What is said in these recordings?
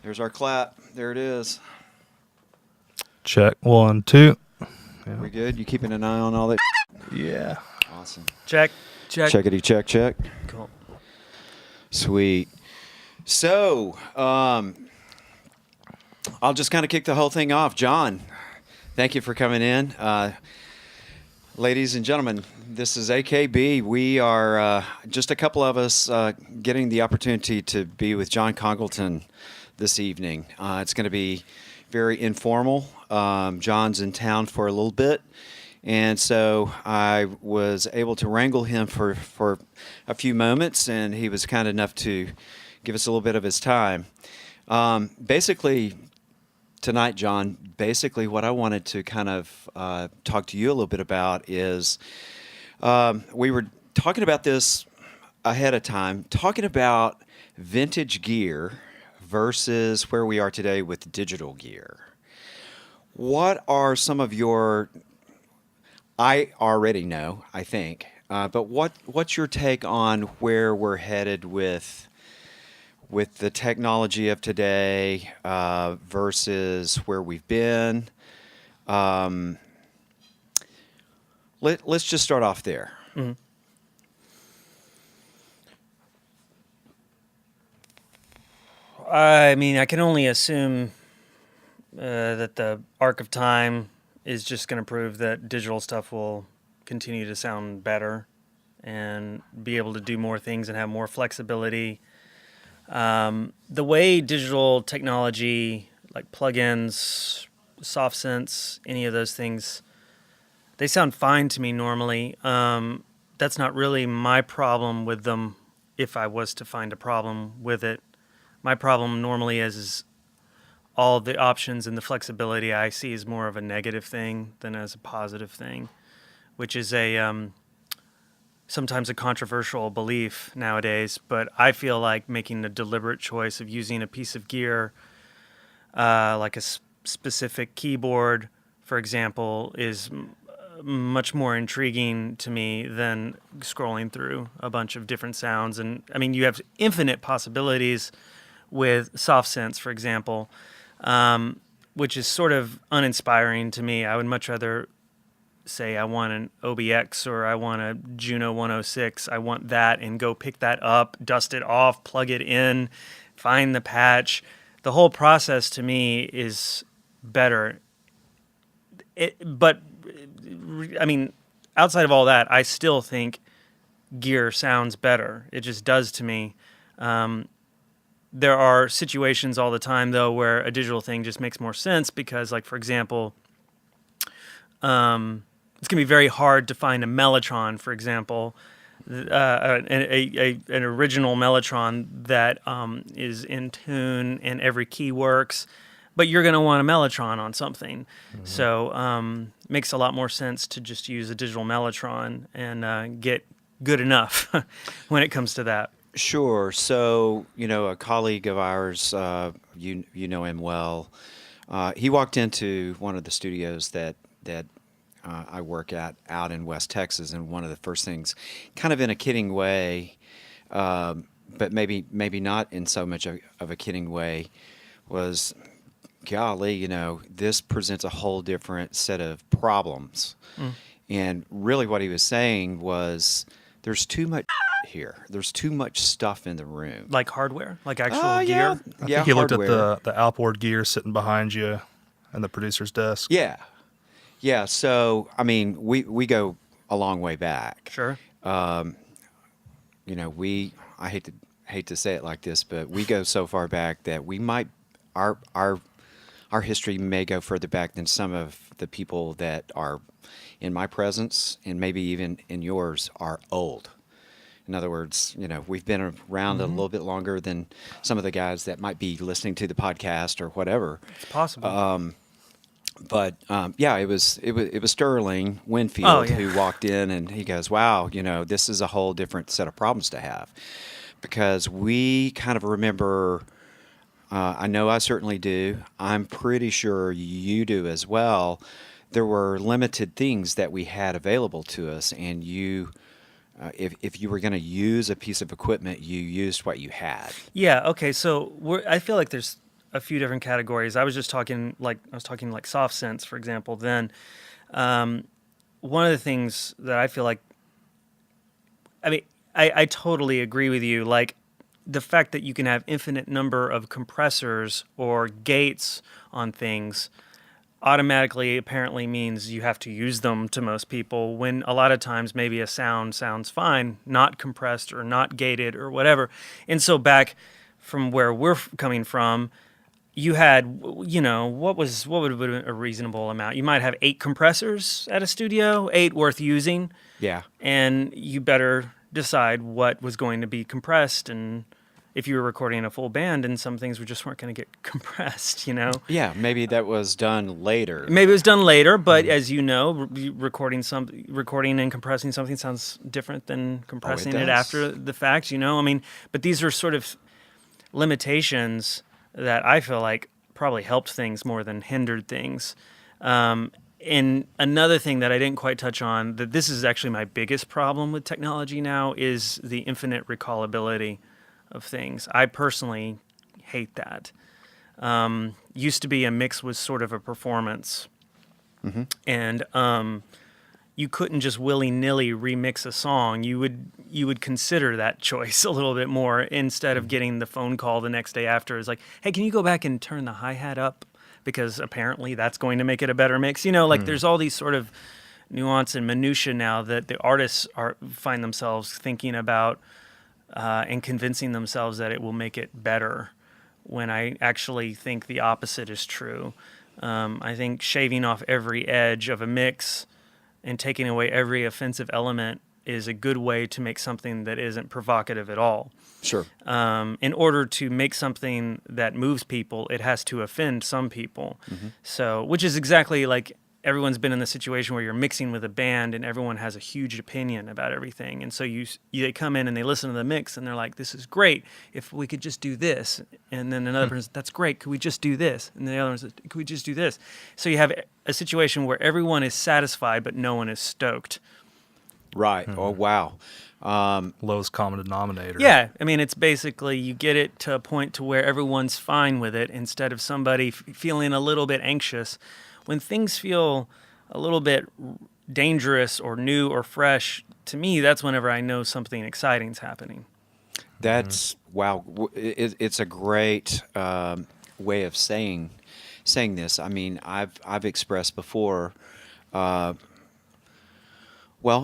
There's our clap. There it is. Check 1, 2. Yeah. We good? You keeping an eye on all that? Yeah. Awesome. Check. Checkity check. Cool. Sweet. So, I'll just kind of kick the whole thing off. John, thank you for coming in. Ladies and gentlemen, this is AKB. We are just a couple of us getting the opportunity to be with John Congleton this evening. It's going to be very informal. John's in town for a little bit, and so I was able to wrangle him for a few moments, and he was kind enough to give us a little bit of his time. Basically, tonight, John, what I wanted to kind of talk to you a little bit about is we were talking about this ahead of time, talking about vintage gear versus where we are today with digital gear. What are some of your, I already know, I think, but what's your take on where we're headed with the technology of today versus where we've been? Let's just start off there. Mm-hmm. I mean, I can only assume that the arc of time is just going to prove that digital stuff will continue to sound better and be able to do more things and have more flexibility. The way digital technology, like plugins, soft synths, any of those things, they sound fine to me normally. That's not really my problem with them if I was to find a problem with it. My problem normally is all the options and the flexibility I see is more of a negative thing than as a positive thing, which is sometimes a controversial belief nowadays. But I feel like making a deliberate choice of using a piece of gear, like a specific keyboard, for example, is much more intriguing to me than scrolling through a bunch of different sounds. And I mean, you have infinite possibilities with soft synths, for example, which is sort of uninspiring to me. I would much rather say I want an OBX or I want a Juno 106. I want that and go pick that up, dust it off, plug it in, find the patch. The whole process to me is better. But I mean, outside of all that, I still think gear sounds better. It just does to me. There are situations all the time, though, where a digital thing just makes more sense because, like, for example, it's going to be very hard to find a Mellotron, for example, an original Mellotron that is in tune and every key works, but you're going to want a Mellotron on something. Mm-hmm. So it makes a lot more sense to just use a digital Mellotron and get good enough when it comes to that. Sure. So, a colleague of ours, you know him well. He walked into one of the studios that I work at out in West Texas, and one of the first things, kind of in a kidding way, but maybe not in so much of a kidding way, was, golly, this presents a whole different set of problems. Mm. And really what he was saying was there's too much here. There's too much stuff in the room. Like hardware? Like actual gear? I think you looked at the outboard gear sitting behind you and the producer's desk. Yeah. Yeah, so, I mean, we go a long way back. Sure. I hate to say it like this, but we go so far back that we might, our history may go further back than some of the people that are in my presence and maybe even in yours are old. In other words, we've been around a little bit longer than some of the guys that might be listening to the podcast or whatever. It's possible. But it was Sterling Winfield who walked in and he goes, "Wow, this is a whole different set of problems to have," because we kind of remember. I know I certainly do. I'm pretty sure you do as well. There were limited things that we had available to us, and you. If you were going to use a piece of equipment, you used what you had. Yeah. Okay. So I feel like there's a few different categories. I was talking like soft synths, for example. Then one of the things that I feel like, I mean, I totally agree with you. Like the fact that you can have infinite number of compressors or gates on things automatically apparently means you have to use them to most people, when a lot of times maybe a sound sounds fine, not compressed or not gated or whatever. And so back from where we're coming from, you had, what would have been a reasonable amount? You might have 8 compressors at a studio, 8 worth using. Yeah. And you better decide what was going to be compressed, and if you were recording a full band, and some things just weren't going to get compressed, Yeah, maybe that was done later. Maybe it was done later, but as you know, recording and compressing something sounds different than compressing it does. after the fact, I mean, but these are sort of limitations that I feel like probably helped things more than hindered things. And another thing that I didn't quite touch on, that this is actually my biggest problem with technology now, is the infinite recallability of things. I personally hate that. Used to be a mix was sort of a performance, and you couldn't just willy-nilly remix a song. You would consider that choice a little bit more, instead of getting the phone call the next day after. It's like, hey, can you go back and turn the hi-hat up, because apparently that's going to make it a better mix. There's all these sort of nuance and minutia now that the artists find themselves thinking about and convincing themselves that it will make it better, when I actually think the opposite is true. I think shaving off every edge of a mix and taking away every offensive element is a good way to make something that isn't provocative at all. Sure. In order to make something that moves people, it has to offend some people. So, which is exactly like everyone's been in the situation where you're mixing with a band and everyone has a huge opinion about everything. And so they come in and they listen to the mix and they're like, this is great. If we could just do this. And then another person says, that's great. Could we just do this? And the other one says, could we just do this? So you have a situation where everyone is satisfied, but no one is stoked. Right. Oh, wow. Lowest common denominator. Yeah, I mean, it's basically you get it to a point to where everyone's fine with it, instead of somebody feeling a little bit anxious. When things feel a little bit dangerous or new or fresh, to me, that's whenever I know something exciting's happening. That's wow. It's a great way of saying this. I mean, I've expressed before. Well,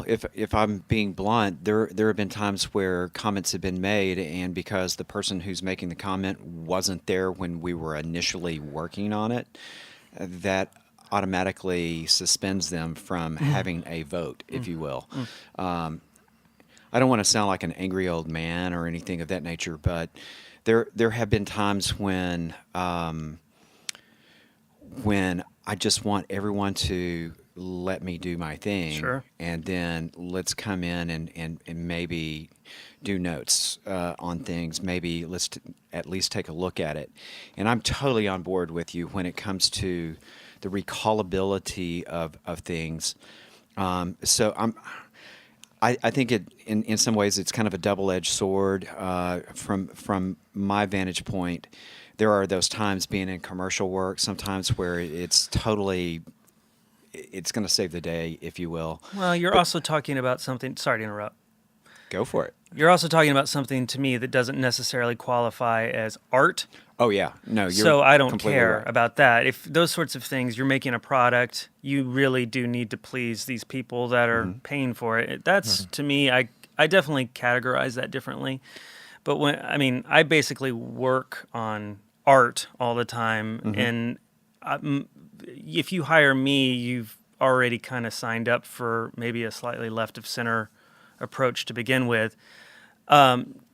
if I'm being blunt, there have been times where comments have been made, and because the person who's making the comment wasn't there when we were initially working on it, that automatically suspends them from having a vote, if you will. I don't want to sound like an angry old man or anything of that nature, but there have been times when I just want everyone to let me do my thing, Sure. and then let's come in and maybe do notes on things. Maybe let's at least take a look at it. And I'm totally on board with you when it comes to the recallability of things. So I think in some ways it's kind of a double-edged sword. From my vantage point, there are those times being in commercial work, sometimes where it's going to save the day, if you will. Well, you're also talking about something. Sorry to interrupt. Go for it. You're also talking about something to me that doesn't necessarily qualify as art. Oh yeah, no, you're So I don't completely care right. about that. If those sorts of things, you're making a product, you really do need to please these people that are paying for it. That's to me, I definitely categorize that differently. But I basically work on art all the time, and if you hire me, you've already kind of signed up for maybe a slightly left of center approach to begin with.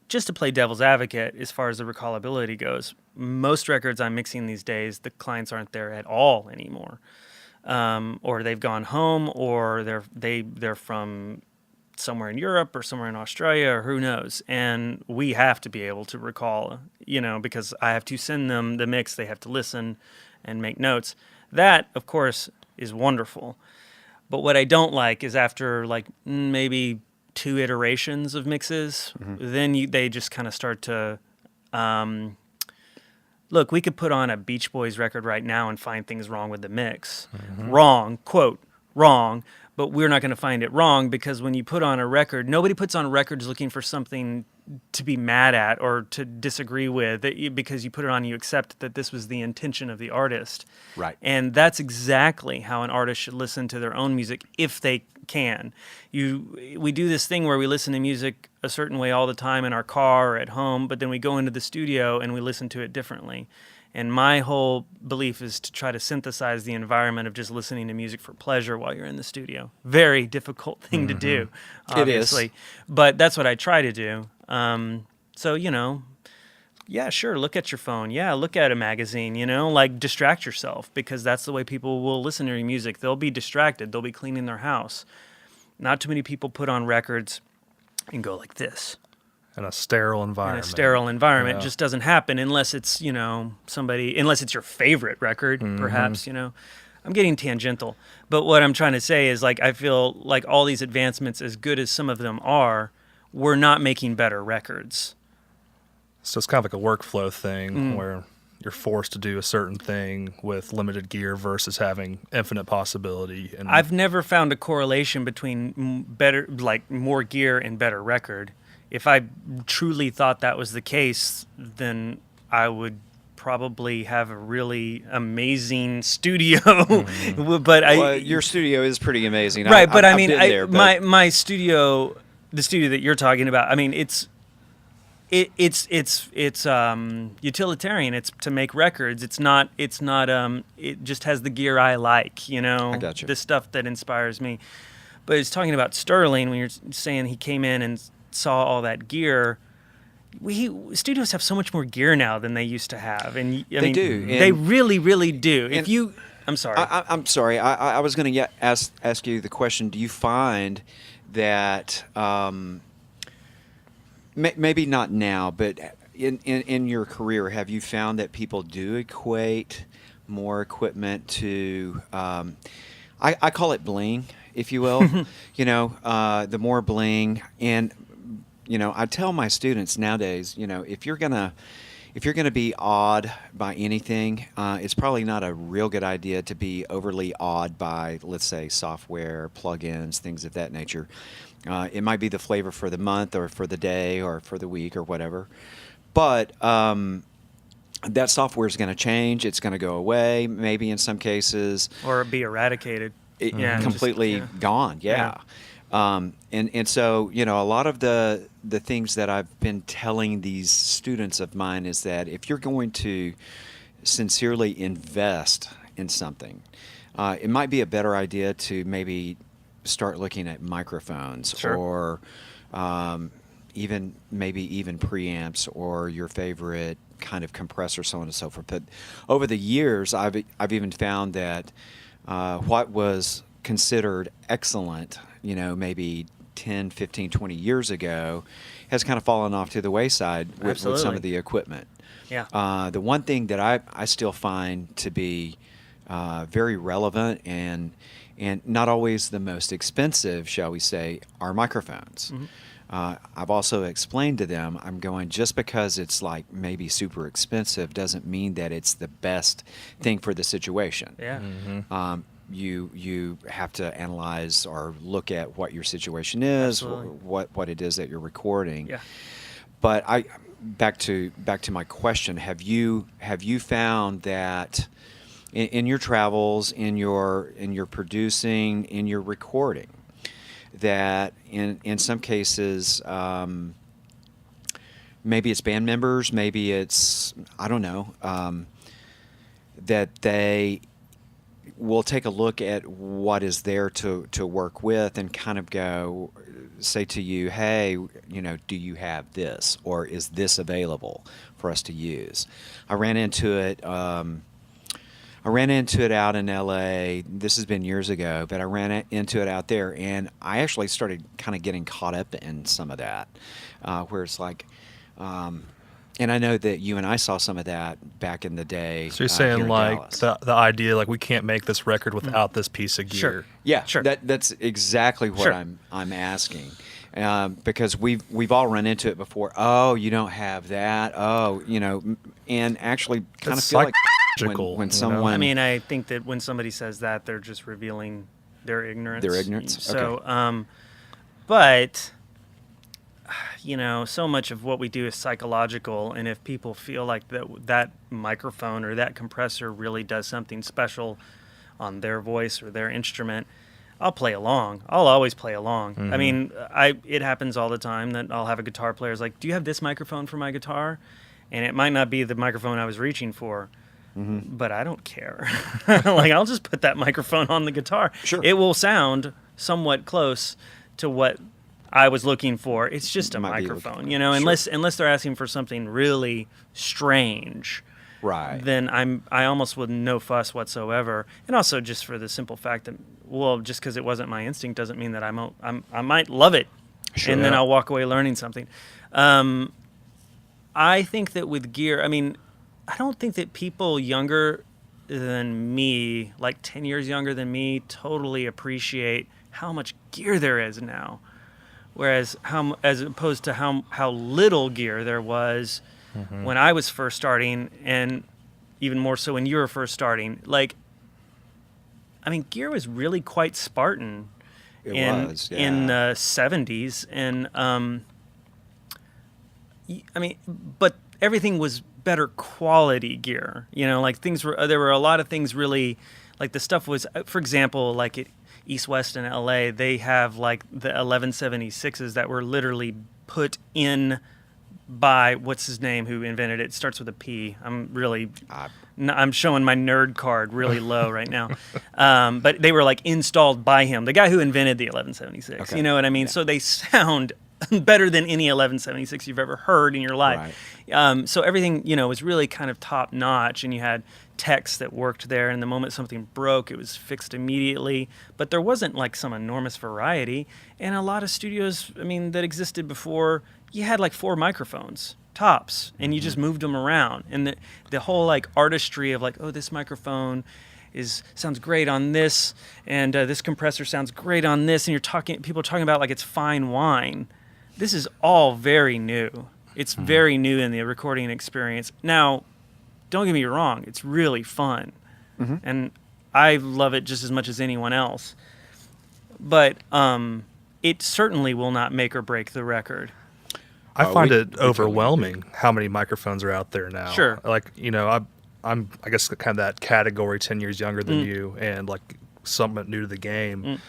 Just to play devil's advocate, as far as the recallability goes, most records I'm mixing these days, the clients aren't there at all anymore, or they've gone home, or they're from somewhere in Europe or somewhere in Australia, or who knows. And we have to be able to recall, because I have to send them the mix, they have to listen and make notes. That, of course, is wonderful. But what I don't like is after maybe 2 iterations of mixes, then they just kind of start to look, we could put on a Beach Boys record right now and find things wrong with the mix. Wrong, quote, wrong, but we're not going to find it wrong because when you put on a record, nobody puts on records looking for something to be mad at or to disagree with, because you put it on, you accept that this was the intention of the artist. Right. And that's exactly how an artist should listen to their own music if they can. We do this thing where we listen to music a certain way all the time in our car or at home, but then we go into the studio and we listen to it differently. And my whole belief is to try to synthesize the environment of just listening to music for pleasure while you're in the studio. Very difficult thing to do, obviously. It is. But that's what I try to do. So, yeah, sure, look at your phone. Yeah, look at a magazine, like distract yourself, because that's the way people will listen to your music. They'll be distracted. They'll be cleaning their house. Not too many people put on records and go like this. In a sterile environment. It just doesn't happen unless it's, unless it's your favorite record, perhaps, I'm getting tangential. But what I'm trying to say is, like, I feel like all these advancements, as good as some of them are, we're not making better records. So it's kind of like a workflow thing where you're forced to do a certain thing with limited gear versus having infinite possibility. And I've never found a correlation between more gear and better record. If I truly thought that was the case, then I would probably have a really amazing studio. But your studio is pretty amazing, right? But I've I mean, been there, but my studio, the studio that you're talking about, I mean, it's utilitarian. It's to make records. It's not. It just has the gear I like. I got you. The stuff that inspires me. But it's talking about Sterling when you're saying he came in and saw all that gear. Studios have so much more gear now than they used to have, and They do. They really, really do. I'm sorry. I'm sorry. I was going to ask you the question. Do you find that maybe not now, but in your career, have you found that people do equate more equipment to I call it bling, if you will. The more bling, and I tell my students nowadays, if you're gonna be awed by anything, it's probably not a real good idea to be overly awed by, let's say, software, plugins, things of that nature. It might be the flavor for the month or for the day or for the week or whatever. But that software is going to change. It's going to go away, maybe in some cases. Or be eradicated. Completely gone, yeah. And so, a lot of the things that I've been telling these students of mine is that if you're going to sincerely invest in something, it might be a better idea to maybe start looking at microphones. Sure. Or even preamps or your favorite kind of compressor, so on and so forth. But over the years, I've even found that what was considered excellent, maybe 10, 15, 20 years ago, has kind of fallen off to the wayside with some of the equipment. Yeah. The one thing that I still find to be very relevant and not always the most expensive, shall we say, are microphones. I've also explained to them, I'm going, just because it's like maybe super expensive doesn't mean that it's the best thing for the situation. Yeah. You have to analyze or look at what your situation is, Absolutely. what it is that you're recording. Yeah. But back to my question, have you found that in your travels, in your producing, in your recording, that in some cases, maybe it's band members, maybe it's, I don't know, that they will take a look at what is there to work with and kind of say to you, hey, do you have this, or is this available for us to use? I ran into it out in LA. This has been years ago, but I ran into it out there, and I actually started kind of getting caught up in some of that, where it's like, and I know that you and I saw some of that back in the day. So you're saying here in like Dallas. the idea like we can't make this record without this piece of gear. Sure. Yeah, Sure. That's exactly what Sure. I'm asking, because we've all run into it before. Oh, you don't have that. Oh, and actually kind of feel like when someone. I mean, I think that when somebody says that, they're just revealing their ignorance. Their ignorance. So, Okay. But so much of what we do is psychological, and if people feel like that microphone or that compressor really does something special on their voice or their instrument, I'll play along. I'll always play along. Mm-hmm. I mean, it happens all the time that I'll have a guitar player who's like, "Do you have this microphone for my guitar?" And it might not be the microphone I was reaching for, but I don't care. Like, I'll just put that microphone on the guitar. Sure. It will sound somewhat close to what I was looking for. It's just a Might be microphone, sure. unless they're asking for something really strange. Right. Then I almost with no fuss whatsoever, and also just for the simple fact that, well, just because it wasn't my instinct doesn't mean that I might love it, Sure. and then I'll walk away learning something. I think that with gear, I mean, I don't think that people younger than me, like 10 years younger than me, totally appreciate how much gear there is now. Whereas as opposed to how little gear there was when I was first starting, and even more so when you were first starting. Like, I mean, gear was really quite Spartan in the 70s, and I mean, but everything was better quality gear. Like there were a lot of things really, like the stuff was, for example, like at East West in LA, they have like the 1176s that were literally put in by what's his name who invented it. It starts with a P. I'm showing my nerd card really low right now. But they were like installed by him, the guy who invented the 1176. Okay. You know what I mean? Yeah. So they sound better than any 1176 you've ever heard in your life. Right. So everything, was really kind of top notch, and you had techs that worked there, and the moment something broke, it was fixed immediately. But there wasn't like some enormous variety. And a lot of studios, I mean, that existed before, you had like 4 microphones tops, and you just moved them around. And the whole like artistry of like, oh, this microphone sounds great on this, and this compressor sounds great on this, and people are talking about like it's fine wine. This is all very new. It's very new in the recording experience. Now, don't get me wrong, it's really fun. And I love it just as much as anyone else. But it certainly will not make or break the record. I find it overwhelming how many microphones are out there now. Sure. Like, I'm I guess kind of that category 10 years younger than you, and like somewhat new to the game.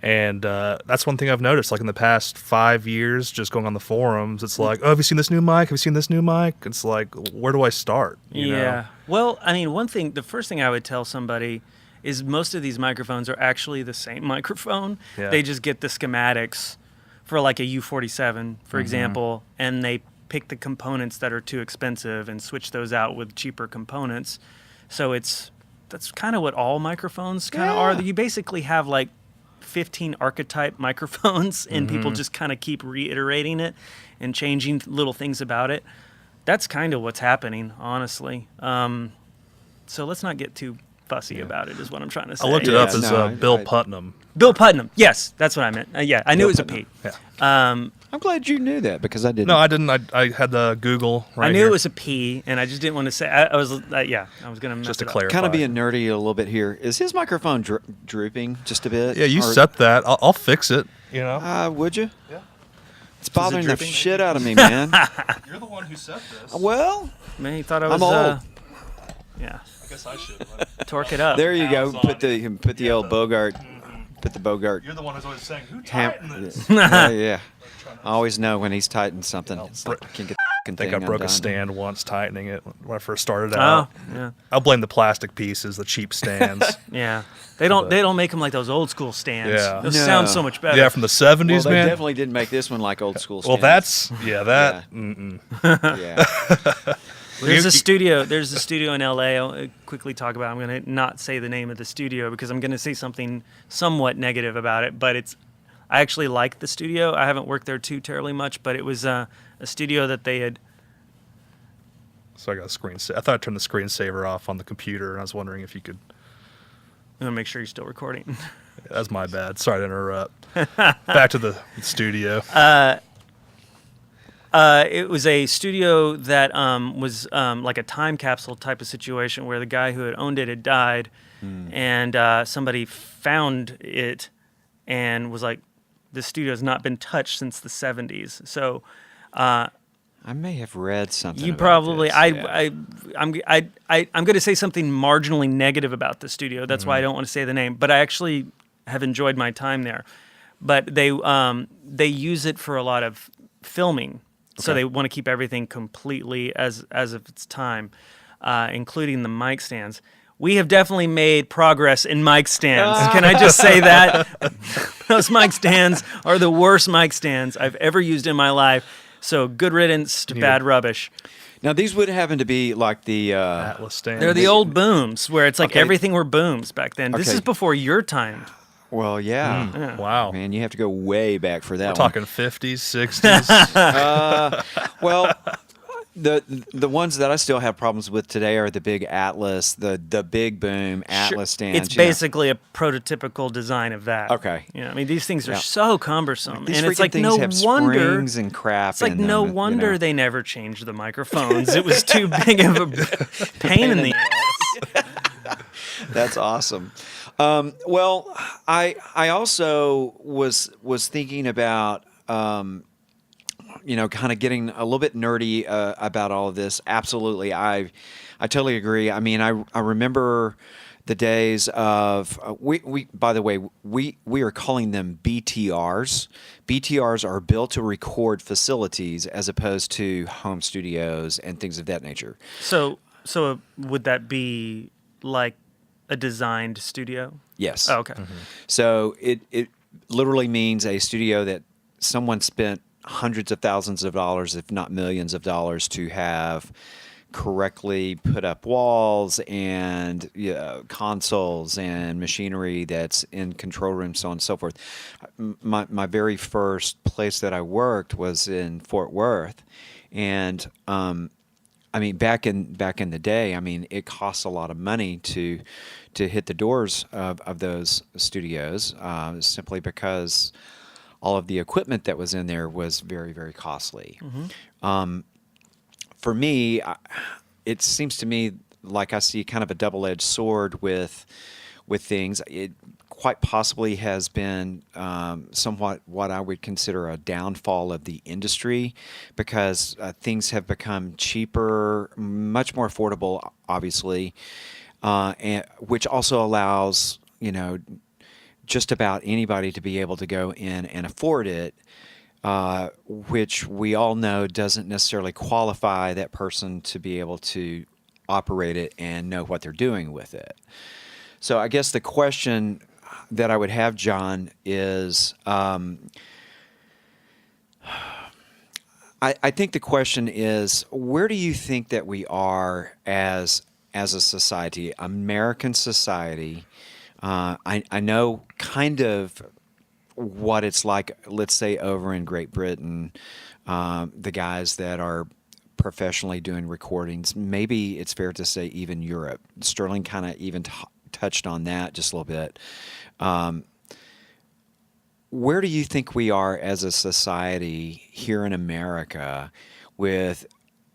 And that's one thing I've noticed, like in the past 5 years, just going on the forums, it's like, oh, have you seen this new mic? Have you seen this new mic? It's like, where do I start? You know? Well, I mean, the first thing I would tell somebody is most of these microphones are actually the same microphone. Yeah. They just get the schematics for like a U47, for example, and they pick the components that are too expensive and switch those out with cheaper components. So that's kind of what all microphones kind of are. You basically have like 15 archetype microphones, and people just kind of keep reiterating it and changing little things about it. That's kind of what's happening, honestly. So let's not get too fussy about it, is what I'm trying to say. I looked it up as Bill Putnam. Bill Putnam. Yes, that's what I meant. I knew it was a P. Yeah. I'm glad you knew that, because I didn't. No, I didn't. I had the Google right I knew here. it was a P, and I just didn't want to say. I was going to mess Just to it up. clarify. Kind of being nerdy a little bit here. Is his microphone drooping just a bit? Yeah, you set that. I'll fix it. Would you? Yeah. It's bothering the drooping? shit out of me, man. You're the one who set this. Well, Man, he thought I was. I'm old. Yeah, I guess I should. torque it up. there you go. Amazon. Put the old Bogart. Put the Bogart. You're the one who's always saying, who Ham- tightened this? yeah. I always know when he's tightened something. It's like, I can't get the I think thing I broke undone. a stand once tightening it when I first started Oh, out. yeah, I'll blame the plastic pieces, the cheap stands. yeah. They don't make them like those old school stands. Yeah. Those No. sound so much better. Yeah, from the 70s, Well, they man. definitely didn't make this one like old school Well, stands. that. Yeah. Mm-mm. Yeah. There's a studio in LA. I'll quickly talk about. I'm going to not say the name of the studio because I'm going to say something somewhat negative about it. But I actually like the studio. I haven't worked there too terribly much, but it was a studio that they had. So I got a screensaver. I thought I turned the screensaver off on the computer, and I was wondering if you could. I'm going to make sure you're still recording. That's my bad. Sorry to interrupt. Back to the studio. It was a studio that was like a time capsule type of situation where the guy who had owned it had died, and somebody found it and was like, "This studio has not been touched since the '70s." So I may have read something. you about probably this, I'm going to say something marginally negative about the studio. That's why I don't want to say the name, but I actually have enjoyed my time there. But they use it for a lot of filming. So Okay. they want to keep everything completely as of its time, including the mic stands. We have definitely made progress in mic stands. Can I just say that? Those mic stands are the worst mic stands I've ever used in my life. So good riddance to bad rubbish. Now these would happen to be like the Atlas stand. They're the old booms where it's like Okay. everything were booms back then. This Okay. is before your time. well, yeah. Wow. Man, you have to go way back for that. We're talking 50s, 60s. Well, the ones that I still have problems with today are the big Atlas, the big boom Atlas stands. It's basically a prototypical design of that. Okay. Yeah, I mean these things are Yeah. so cumbersome, These and it's freaking like things no have wonder. springs and crap. It's like in no them, you wonder know. they never changed the microphones. It was too big of a pain in the ass. That's awesome. Well, I also was thinking about kind of getting a little bit nerdy about all of this. Absolutely, I totally agree. I mean, I remember the days of we by the way we are calling them BTRs. BTRs are built to record facilities as opposed to home studios and things of that nature. So would that be like a designed studio? Yes. Oh, okay. So it literally means a studio that someone spent hundreds of thousands of dollars, if not millions of dollars, to have correctly put up walls and consoles and machinery that's in control rooms, so on and so forth. My very first place that I worked was in Fort Worth, and I mean, back in the day, I mean, it costs a lot of money to hit the doors of those studios, simply because all of the equipment that was in there was very, very costly. For me, it seems to me like I see kind of a double-edged sword with things. It quite possibly has been somewhat what I would consider a downfall of the industry, because things have become cheaper, much more affordable, obviously, and which also allows just about anybody to be able to go in and afford it. Which we all know doesn't necessarily qualify that person to be able to operate it and know what they're doing with it. So I guess the question that I would have, John, is I think the question is, where do you think that we are as a society, American society? I know kind of what it's like, let's say, over in Great Britain, the guys that are professionally doing recordings. Maybe it's fair to say even Europe. Sterling kind of even touched on that just a little bit. Where do you think we are as a society here in America with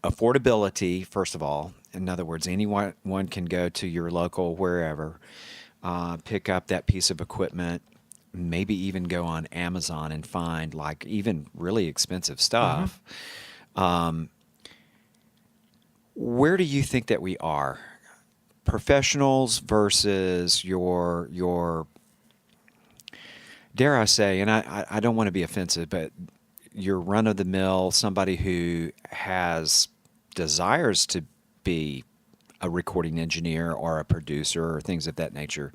affordability, first of all? In other words, anyone can go to your local wherever, pick up that piece of equipment, maybe even go on Amazon and find like even really expensive stuff. Where do you think that we are? Professionals versus your dare I say, and I don't want to be offensive, but your run-of-the-mill, somebody who has desires to be a recording engineer or a producer or things of that nature.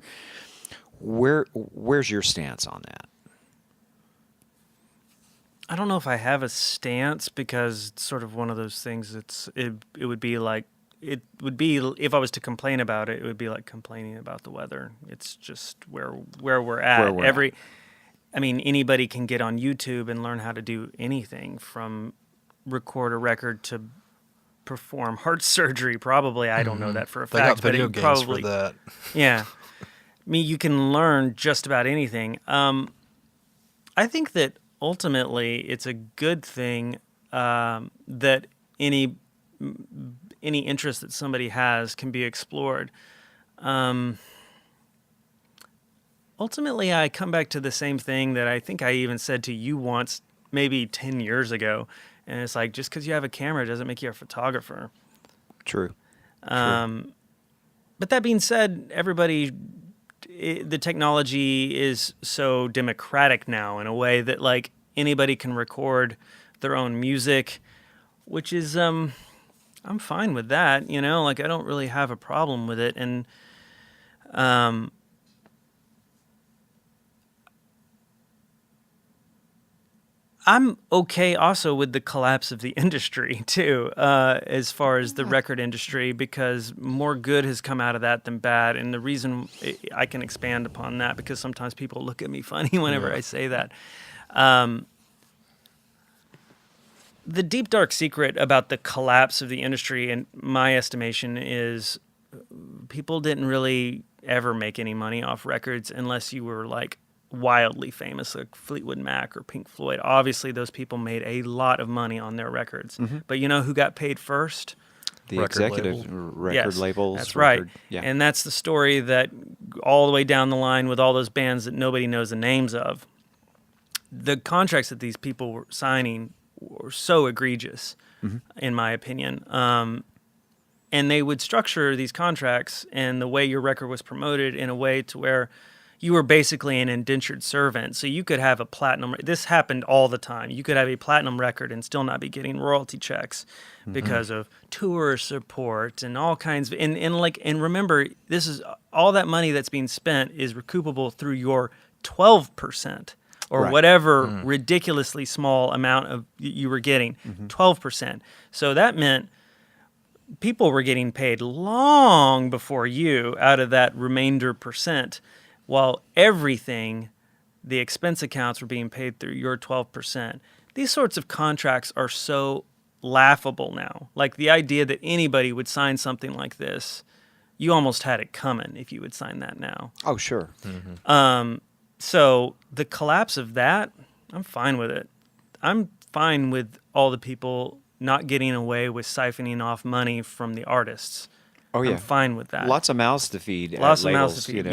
Where's your stance on that? I don't know if I have a stance, because it's sort of one of those things. It would be like, it would be, if I was to complain about it, it would be like complaining about the weather. It's just where we're at. I mean, anybody can get on YouTube and learn how to do anything, from record a record to perform heart surgery. Probably, I don't know that for a They fact. got video but it games probably, for that. Yeah. mean, you can learn just about anything. I think that ultimately it's a good thing that any interest that somebody has can be explored. Ultimately, I come back to the same thing that I think I even said to you once, maybe 10 years ago. And it's like, just because you have a camera doesn't make you a photographer. True. But that being said, the technology is so democratic now in a way that like anybody can record their own music, which is, I'm fine with that, you know, like I don't really have a problem with it. And, I'm okay also with the collapse of the industry too, as far as the record industry, because more good has come out of that than bad. And the reason I can expand upon that, because sometimes people look at me funny whenever I say that. The deep, dark secret about the collapse of the industry, in my estimation, is people didn't really ever make any money off records unless you were like wildly famous, like Fleetwood Mac or Pink Floyd. Obviously, those people made a lot of money on their records. But you know who got paid first? The Record executive label. record Yes, labels. that's right. Yeah. And that's the story that all the way down the line with all those bands that nobody knows the names of. The contracts that these people were signing were so egregious, in my opinion. And they would structure these contracts and the way your record was promoted in a way to where you were basically an indentured servant. So you could have a platinum. This happened all the time. You could have a platinum record and still not be getting royalty checks because of tour support and all kinds of. And remember, this is all that money that's being spent is recoupable through your 12% or Right. whatever ridiculously small amount of you were getting. 12%. So that meant people were getting paid long before you out of that remainder percent, while everything, the expense accounts were being paid through your 12%. These sorts of contracts are so laughable now. Like the idea that anybody would sign something like this, you almost had it coming if you would sign that now. Oh, sure. So the collapse of that, I'm fine with it. I'm fine with all the people not getting away with siphoning off money from the artists. Oh, yeah. I'm fine with that. Lots of mouths to feed. Lots at of mouths labels, to feed, You know,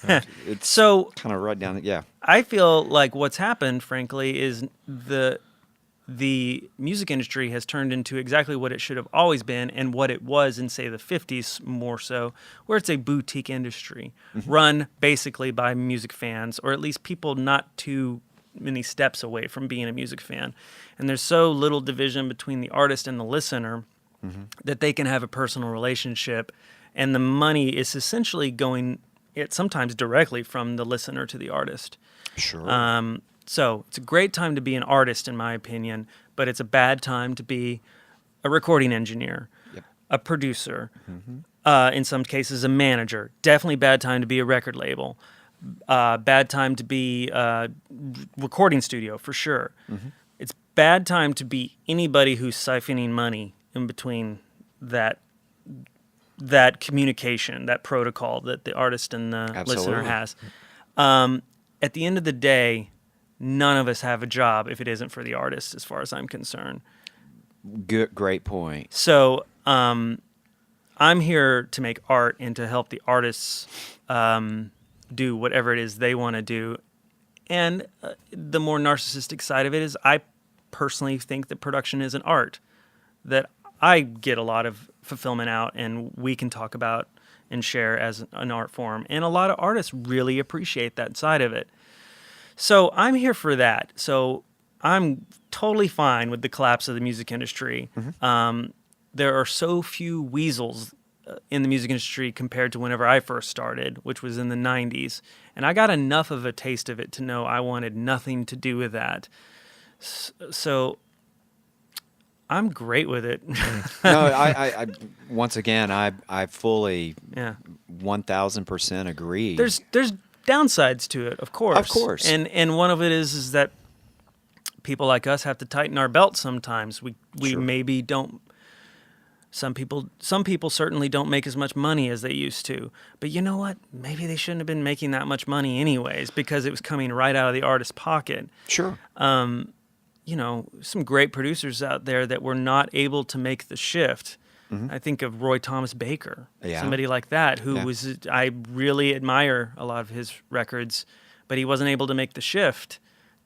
yeah. it's So kind of right down. Yeah. I feel like what's happened, frankly, is the music industry has turned into exactly what it should have always been and what it was in, say, the 50s more so, where it's a boutique industry run basically by music fans, or at least people not too many steps away from being a music fan. And there's so little division between the artist and the listener that they can have a personal relationship, and the money is essentially going sometimes directly from the listener to the artist. Sure. So it's a great time to be an artist, in my opinion, but it's a bad time to be a recording engineer, a producer, in some cases a manager. Definitely bad time to be a record label. Bad time to be a recording studio, for sure. It's bad time to be anybody who's siphoning money in between that communication, that protocol that the artist and the listener has. At the end of the day, none of us have a job if it isn't for the artist, as far as I'm concerned. Good, great point. So I'm here to make art and to help the artists do whatever it is they want to do. And the more narcissistic side of it is I personally think that production is an art that I get a lot of fulfillment out, and we can talk about and share as an art form. And a lot of artists really appreciate that side of it. So I'm here for that. So I'm totally fine with the collapse of the music industry. There are so few weasels in the music industry compared to whenever I first started, which was in the 90s. And I got enough of a taste of it to know I wanted nothing to do with that. So I'm great with it. No, I once again, I fully, Yeah. 1,000% agree. There's downsides to it, of course. Of course. And one of it is that people like us have to tighten our belt sometimes. We Sure. maybe don't. Some people certainly don't make as much money as they used to. But you know what? Maybe they shouldn't have been making that much money anyways, because it was coming right out of the artist's pocket. Sure. You know, some great producers out there that were not able to make the shift. I think of Roy Thomas Baker, somebody like that, who was, I really admire a lot of his records, but he wasn't able to make the shift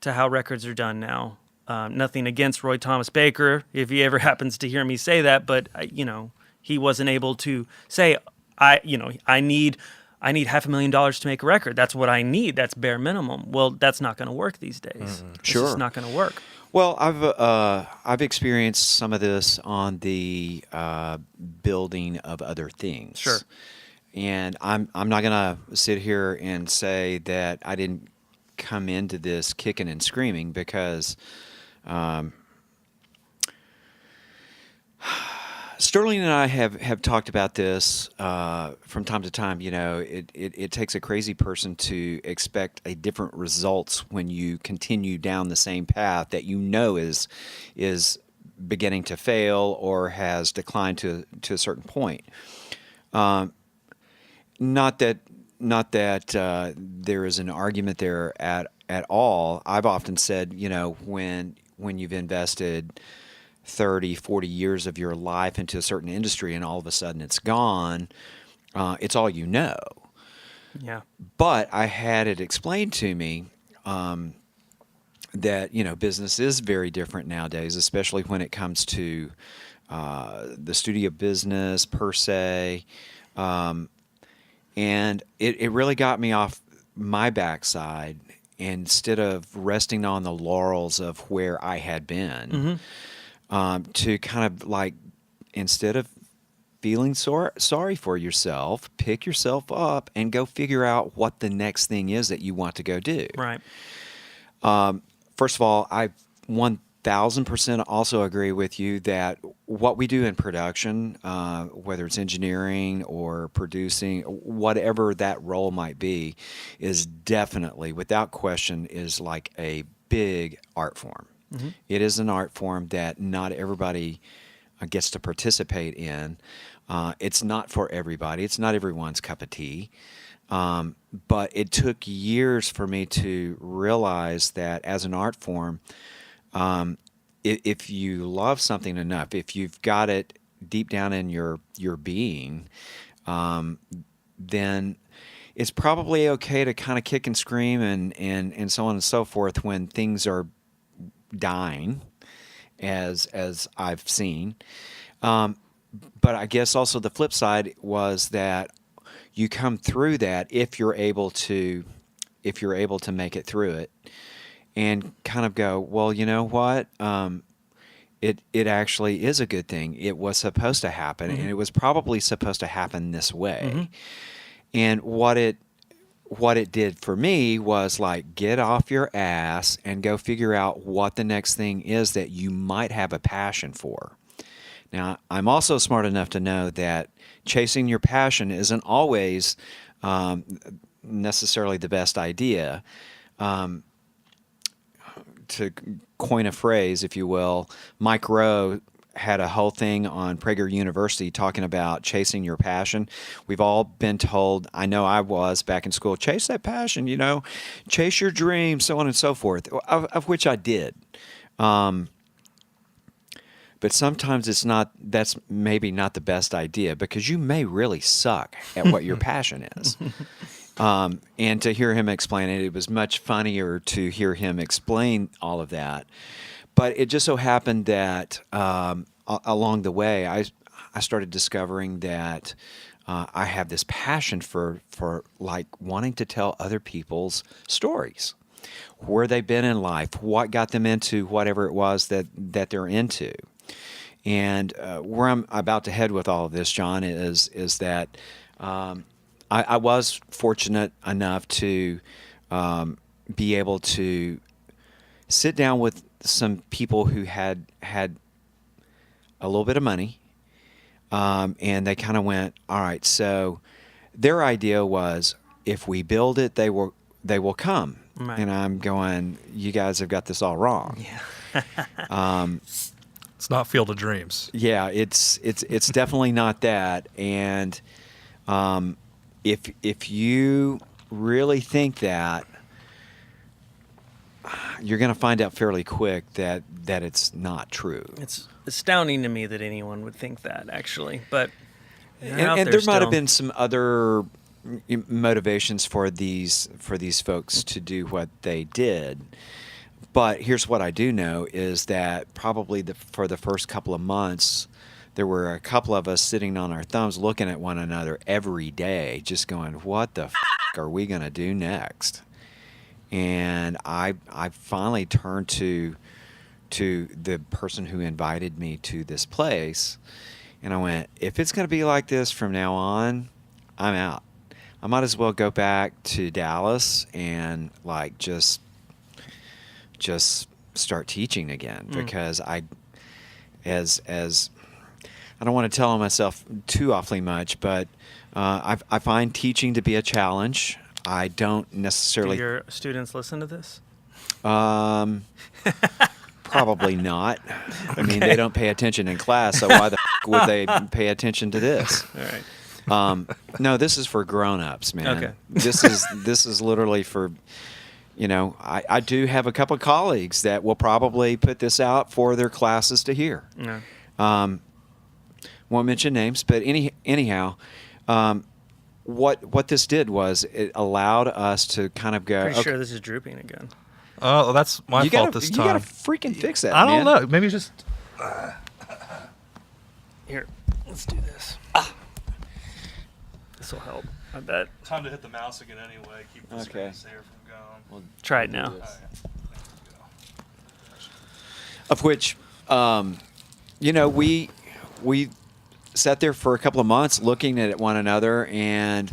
to how records are done now. Nothing against Roy Thomas Baker, if he ever happens to hear me say that, but you know, he wasn't able to say, I need $500,000 to make a record. That's what I need. That's bare minimum. Well, that's not going to work these days. It's just not going to work. Well, I've experienced some of this on the building of other things. Sure. And I'm not gonna sit here and say that I didn't come into this kicking and screaming, because Sterling and I have talked about this from time to time. You know, it takes a crazy person to expect a different results when you continue down the same path that you know is beginning to fail or has declined to a certain point. Not that there is an argument there at all. I've often said, you know, when you've invested 30, 40 years of your life into a certain industry and all of a sudden it's gone, it's all you know. Yeah. But I had it explained to me that, you know, business is very different nowadays, especially when it comes to the studio business per se. And it really got me off my backside, instead of resting on the laurels of where I had been. To kind of like, instead of feeling sorry for yourself, pick yourself up and go figure out what the next thing is that you want to go do. Right. First of all, I 1000% also agree with you that what we do in production, whether it's engineering or producing, whatever that role might be, is definitely, without question, is like a big art form. It is an art form that not everybody gets to participate in. It's not for everybody. It's not everyone's cup of tea. But it took years for me to realize that as an art form, if you love something enough, if you've got it deep down in your being, then it's probably okay to kind of kick and scream and so on and so forth when things are dying, as I've seen. But I guess also the flip side was that you come through that if you're able to make it through it and kind of go, well, you know what? It actually is a good thing. It was supposed to happen, and it was probably supposed to happen this way. And what it did for me was like, get off your ass and go figure out what the next thing is that you might have a passion for. Now, I'm also smart enough to know that chasing your passion isn't always necessarily the best idea. To coin a phrase, if you will, Mike Rowe had a whole thing on Prager University talking about chasing your passion. We've all been told, I know I was back in school, chase that passion, you know, chase your dreams, so on and so forth, of which I did. But sometimes that's maybe not the best idea, because you may really suck at what your passion is. And to hear him explain it, it was much funnier to hear him explain all of that. But it just so happened that along the way, I started discovering that I have this passion for like wanting to tell other people's stories, where they've been in life, what got them into whatever it was that they're into. And where I'm about to head with all of this, John, is that I was fortunate enough to be able to sit down with some people who had a little bit of money, and they kind of went, all right, so their idea was, if we build it, they will come. Right. And I'm going, you guys have got this all wrong. Yeah. It's not Field of Dreams. Yeah, it's definitely not that. And if you really think that, you're going to find out fairly quick that it's not true. It's astounding to me that anyone would think that, actually. But And there might have been some other motivations for these folks to do what they did. But here's what I do know is that probably for the first couple of months, there were a couple of us sitting on our thumbs looking at one another every day, just going, what the are we going to do next? And I finally turned to the person who invited me to this place, and I went, if it's going to be like this from now on, I'm out. I might as well go back to Dallas and like just start teaching again, because I don't want to tell on myself too awfully much, but I find teaching to be a challenge. I don't necessarily. Do your students listen to this? Probably not. I mean, they don't pay attention in class, so why the would they pay attention to this? All right. No, this is for grown-ups, man. Okay. This is literally for, I do have a couple of colleagues that will probably put this out for their classes to hear. No. Won't mention names, but anyhow, what this did was it allowed us to kind of go. Pretty okay, sure this is drooping again. Oh, that's my fault this time. You gotta freaking fix that. I don't man. know. Maybe just. Here, let's do this. This will help, I bet. Time to hit the mouse again anyway. Keep the Okay. screensaver from going. We'll Try it do now. this. Of which, we sat there for a couple of months looking at one another, and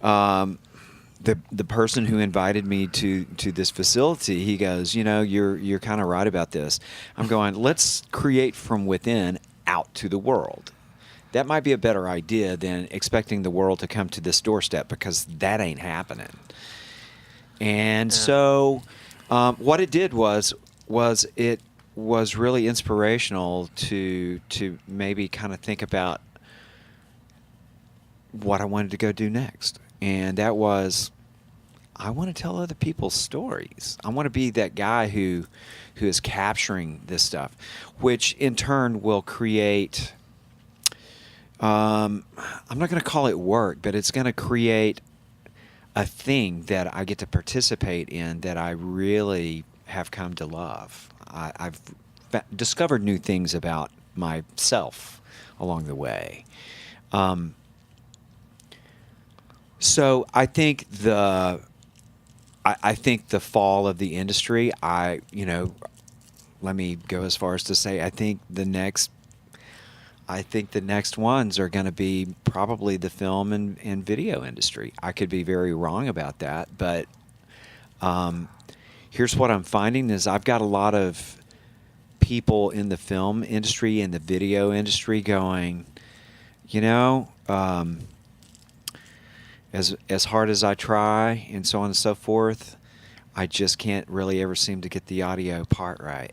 the person who invited me to this facility, he goes, you're kind of right about this. I'm going, let's create from within out to the world. That might be a better idea than expecting the world to come to this doorstep, because that ain't happening. And so what it did was it was really inspirational to maybe kind of think about what I wanted to go do next. And that was, I want to tell other people's stories. I want to be that guy who is capturing this stuff, which in turn will create, I'm not going to call it work, but it's going to create a thing that I get to participate in that I really have come to love. I've discovered new things about myself along the way. So I think the fall of the industry, let me go as far as to say, I think the next ones are going to be probably the film and video industry. I could be very wrong about that, but here's what I'm finding is I've got a lot of people in the film industry and the video industry going, as hard as I try and so on and so forth, I just can't really ever seem to get the audio part right.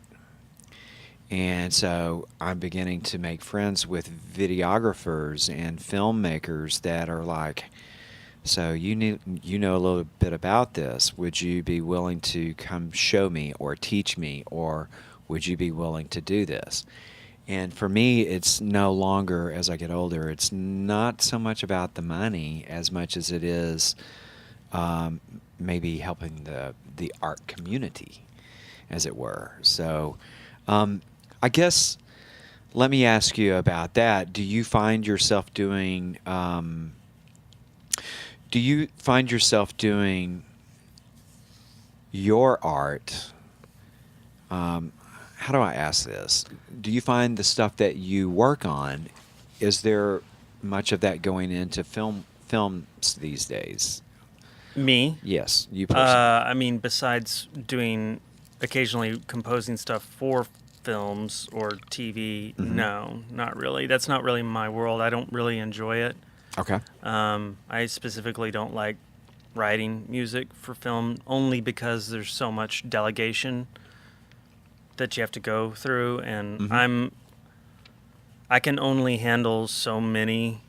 And so I'm beginning to make friends with videographers and filmmakers that are like, so you know a little bit about this. Would you be willing to come show me or teach me, or would you be willing to do this? And for me, it's no longer, as I get older, it's not so much about the money as much as it is maybe helping the art community, as it were. So I guess let me ask you about that. Do you find yourself doing your art? How do I ask this? Do you find the stuff that you work on, is there much of that going into films these days? Me? Yes, you personally. Besides doing occasionally composing stuff for films or TV, no, not really. That's not really my world. I don't really enjoy it. Okay. I specifically don't like writing music for film, only because there's so much delegation that you have to go through, and I'm I can only handle so many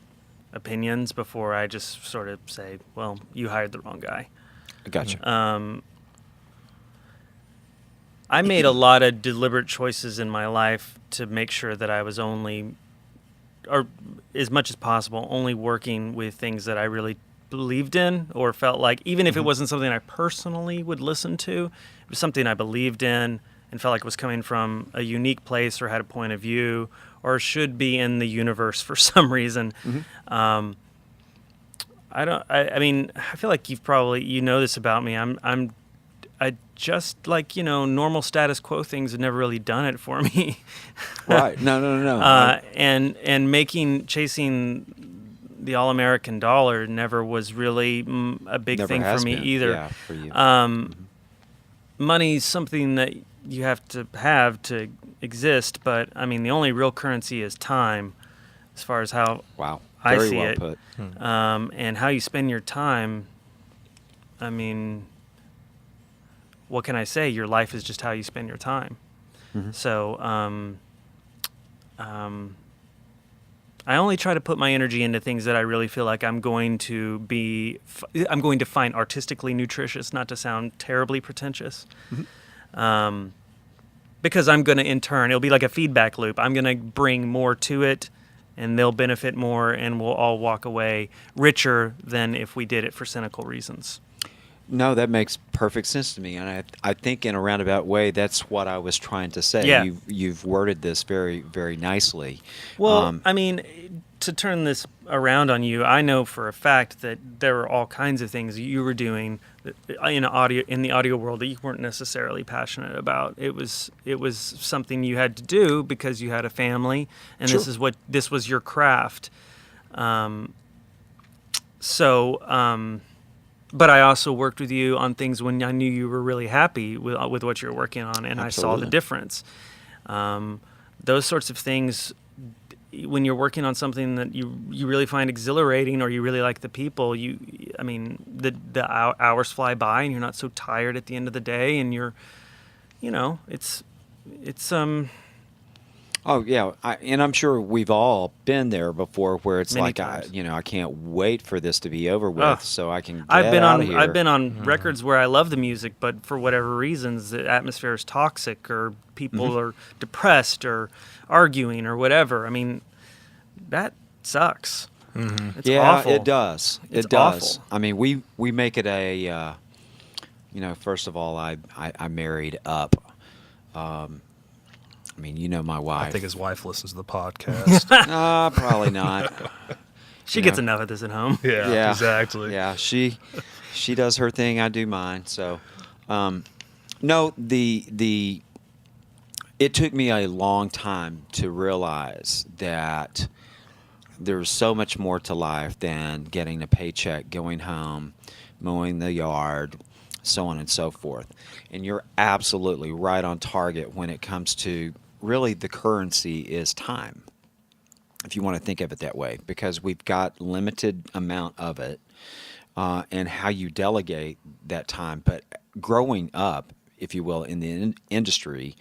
opinions before I just sort of say, well, you hired the wrong guy. Gotcha. I made a lot of deliberate choices in my life to make sure that I was only, or as much as possible, only working with things that I really believed in or felt like, even if it wasn't something I personally would listen to, it was something I believed in and felt like it was coming from a unique place or had a point of view or should be in the universe for some reason. I mean, I feel like you know this about me. I just like, normal status quo things have never really done it for me. Right. No. And chasing the all-American dollar never was really a big Never thing has for me been. either. Yeah, for you. Money's something that you have to exist, but I mean, the only real currency is time, as far as how Wow. I Very see well it. put. And how you spend your time, I mean, what can I say? Your life is just how you spend your time. So I only try to put my energy into things that I really feel like I'm going to find artistically nutritious, not to sound terribly pretentious. Because I'm going to, in turn, it'll be like a feedback loop. I'm going to bring more to it, and they'll benefit more, and we'll all walk away richer than if we did it for cynical reasons. No, that makes perfect sense to me, and I think in a roundabout way, that's what I was trying to say. Yeah. You've worded this very, very nicely. Well, I mean, to turn this around on you, I know for a fact that there were all kinds of things you were doing in the audio world that you weren't necessarily passionate about. It was something you had to do because you had a family, and Sure. this was your craft. But I also worked with you on things when I knew you were really happy with what you're working on, and I saw the Absolutely. difference. Those sorts of things, when you're working on something that you really find exhilarating or you really like the people, the hours fly by and you're not so tired at the end of the day, and it's Oh yeah, and I'm sure we've all been there before, where it's Many like times. I can't wait for this to be over with, Ugh. so I can get I've been out on of here. I've been on records where I love the music, but for whatever reasons, the atmosphere is toxic, or people are depressed, or arguing, or whatever. I mean, that sucks. It's Yeah, awful. it does. It's It does. awful. I mean, we make it a. First of all, I married up. I mean, my wife. I think his wife listens to the podcast. Probably not. She you gets know. enough of this at home. yeah, exactly. Yeah, she does her thing. I do mine. So, no, it took me a long time to realize that there's so much more to life than getting a paycheck, going home, mowing the yard, so on and so forth. And you're absolutely right on target when it comes to really the currency is time, if you want to think of it that way, because we've got limited amount of it, and how you delegate that time. But growing up, if you will, in the industry,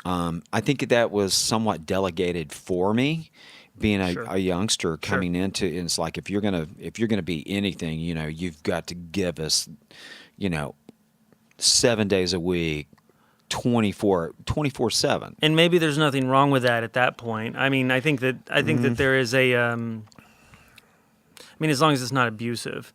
I think that was somewhat delegated for me, being Sure. a youngster coming into. And it's like, if you're gonna be anything, you've got to give us, 7 days a week, 24/7. And maybe there's nothing wrong with that at that point. I mean, I think that there is a. As long as it's not abusive.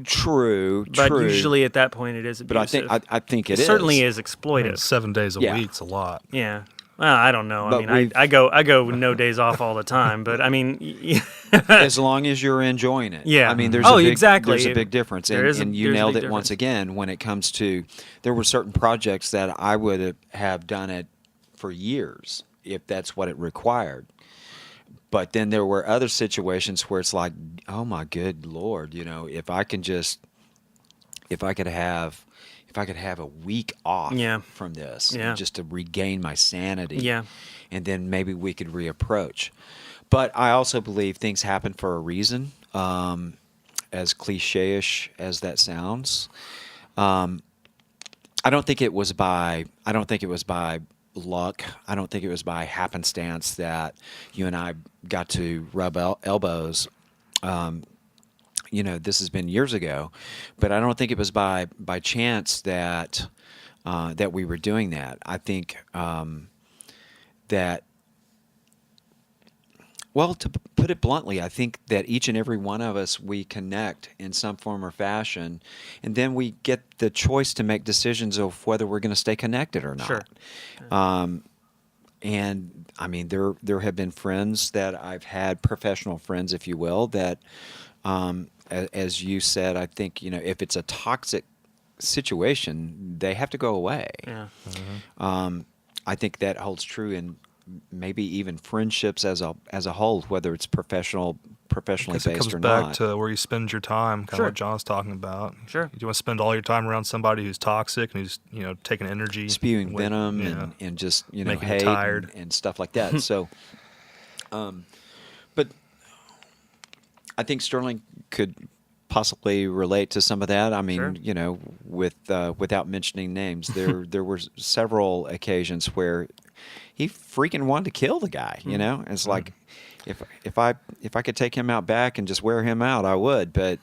True, But true. usually at that point it is but abusive. I think it is. certainly is I mean, exploitive. 7 days a Yeah. week's a lot. Yeah. Well, I don't know. But I go no days off all the time, but I mean, As long as you're enjoying it. Yeah. I mean, there's Oh, a big, exactly. There's a big difference, There and, is a- and you there's a nailed big it once difference. again when it comes to. There were certain projects that I would have done it for years if that's what it required. But then there were other situations where it's like, oh my good Lord, if I could have a week off Yeah. from this, Yeah. just to regain my sanity, Yeah. and then maybe we could reapproach. But I also believe things happen for a reason, as cliche-ish as that sounds. I don't think it was by luck. I don't think it was by happenstance that you and I got to rub elbows. This has been years ago, but I don't think it was by chance that that we were doing that. I think that, well, to put it bluntly, I think that each and every one of us, we connect in some form or fashion, and then we get the choice to make decisions of whether we're going to stay connected or not. Sure. And I mean, there have been friends that I've had, professional friends, if you will, that, as you said, I think, if it's a toxic situation, they have to go away. Yeah. I think that holds true in maybe even friendships as a whole, whether it's professionally Because it based comes or back not. to where you spend your time, kind Sure. of what John's talking about. Sure. You want to spend all your time around somebody who's toxic and who's taking energy, Spewing with- venom yeah. and just Making you hate tired. and stuff like that. So, but I think Sterling could possibly relate to some of that. I mean, Sure. without mentioning names, there were several occasions where he freaking wanted to kill the guy. It's like, if I could take him out back and just wear him out, I would. But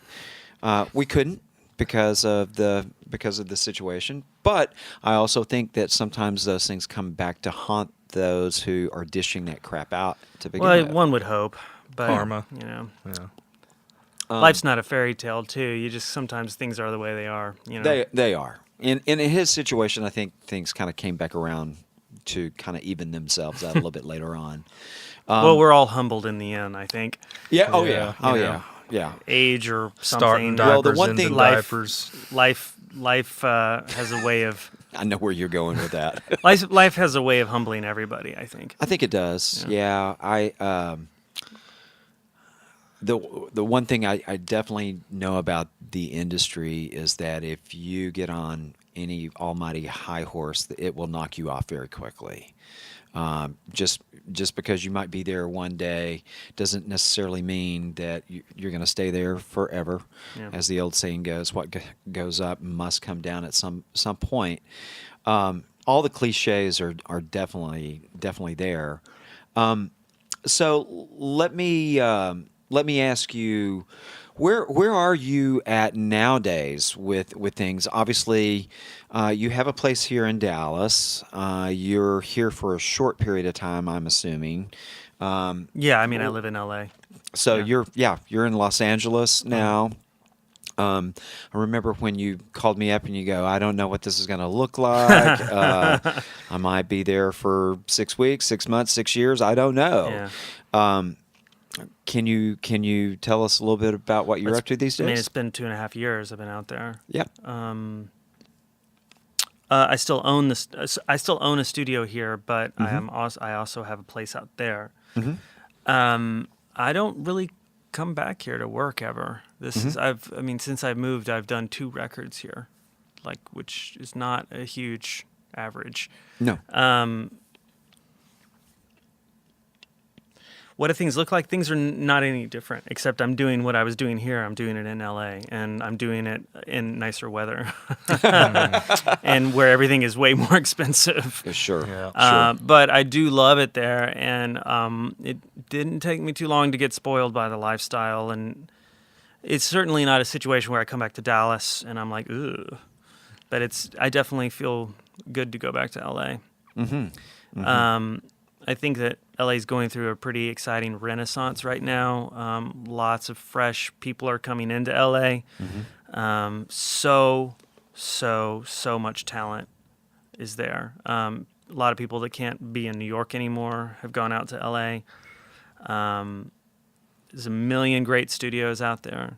we couldn't because of the situation. But I also think that sometimes those things come back to haunt those who are dishing that crap out to begin Well, with. one would hope, but Karma. Yeah. Um, Life's not a fairy tale, too. You just sometimes things are the way they are. They are. In his situation, I think things kind of came back around to kind of even themselves out a little bit later on. Well, we're all humbled in the end, I think. Yeah. Oh Yeah, yeah. Oh you yeah. know. Yeah. Age or Starting something. diapers Well, the one into thing- diapers. Life has a way of I know where you're going with that. life has a way of humbling everybody, I think. I think it does. Yeah. The one thing I definitely know about the industry is that if you get on any almighty high horse, it will knock you off very quickly. Just because you might be there one day doesn't necessarily mean that you're going to stay there forever. Yeah. As the old saying goes, what goes up must come down at some point. All the cliches are definitely there. So let me ask you, where are you at nowadays with things? Obviously, you have a place here in Dallas. You're here for a short period of time, I'm assuming. Yeah, I mean, I live in L.A. So Yeah. you're in Los Angeles now. I remember when you called me up and you go, I don't know what this is going to look like. I might be there for 6 weeks, 6 months, 6 years. I don't know. Yeah. Can you tell us a little bit about what you're up to these I mean, days? it's been 2.5 years I've been out there. Yep. I still own this. I still own a studio here, but Mm-hmm. I also have a place out there. Mhm. I don't really come back here to work ever. This is Mm-hmm. I mean, since I moved, I've done 2 records here, which is not a huge average. No. What do things look like? Things are not any different, except I'm doing what I was doing here. I'm doing it in LA, and I'm doing it in nicer weather, and where everything is way more expensive. Sure. Yeah. But I do love it there, and it didn't take me too long to get spoiled by the lifestyle. And it's certainly not a situation where I come back to Dallas and I'm like, ugh. But I definitely feel good to go back to LA. I think that LA is going through a pretty exciting renaissance right now. Lots of fresh people are coming into LA. So much talent is there. A lot of people that can't be in New York anymore have gone out to LA. There's a million great studios out there.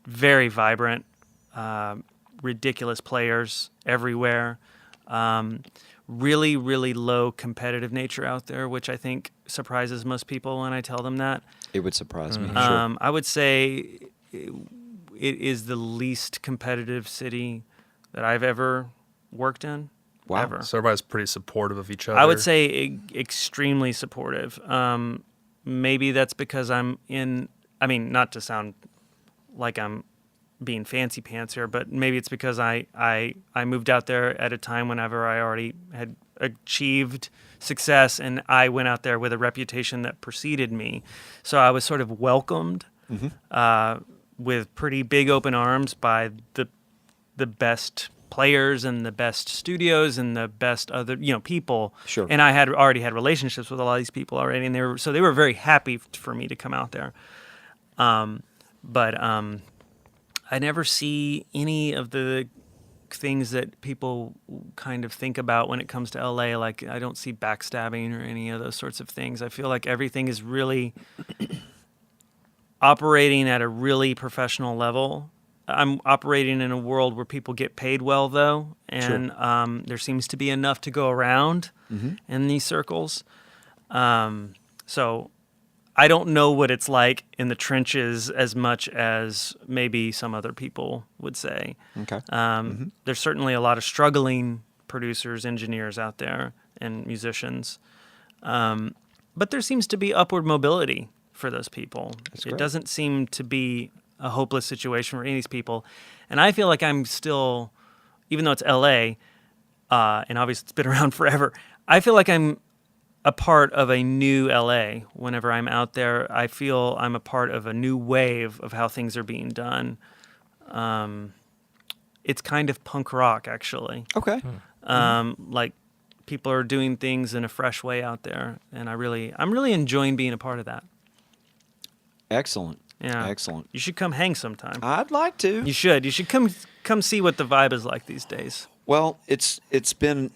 Very vibrant, ridiculous players everywhere. Really, really low competitive nature out there, which I think surprises most people when I tell them that. It would surprise me. Sure. I would say it is the least competitive city that I've ever worked in. Wow. Ever. So everybody's pretty supportive of each other. I would say extremely supportive. Maybe that's because I'm in, I mean, not to sound like I'm being fancy pants here, but maybe it's because I moved out there at a time whenever I already had achieved success, and I went out there with a reputation that preceded me. So I was sort of welcomed with pretty big open arms by the best players and the best studios and the best other people. Sure. And I had already had relationships with a lot of these people already, and they were very happy for me to come out there. But I never see any of the things that people kind of think about when it comes to LA. Like, I don't see backstabbing or any of those sorts of things. I feel like everything is really operating at a really professional level. I'm operating in a world where people get paid well, though, and there seems to be enough to go around in these circles. So I don't know what it's like in the trenches as much as maybe some other people would say. Okay. There's certainly a lot of struggling producers, engineers out there, and musicians. But there seems to be upward mobility for those people. That's It great. doesn't seem to be a hopeless situation for any of these people. And I feel like I'm still, even though it's LA, and obviously it's been around forever, I feel like I'm a part of a new LA. Whenever I'm out there, I feel I'm a part of a new wave of how things are being done. It's kind of punk rock, actually. Okay. Like, people are doing things in a fresh way out there, and I'm really enjoying being a part of that. Excellent. Yeah. Excellent. You should come hang sometime. I'd like to. You should. You should come see what the vibe is like these days. Well, it's been.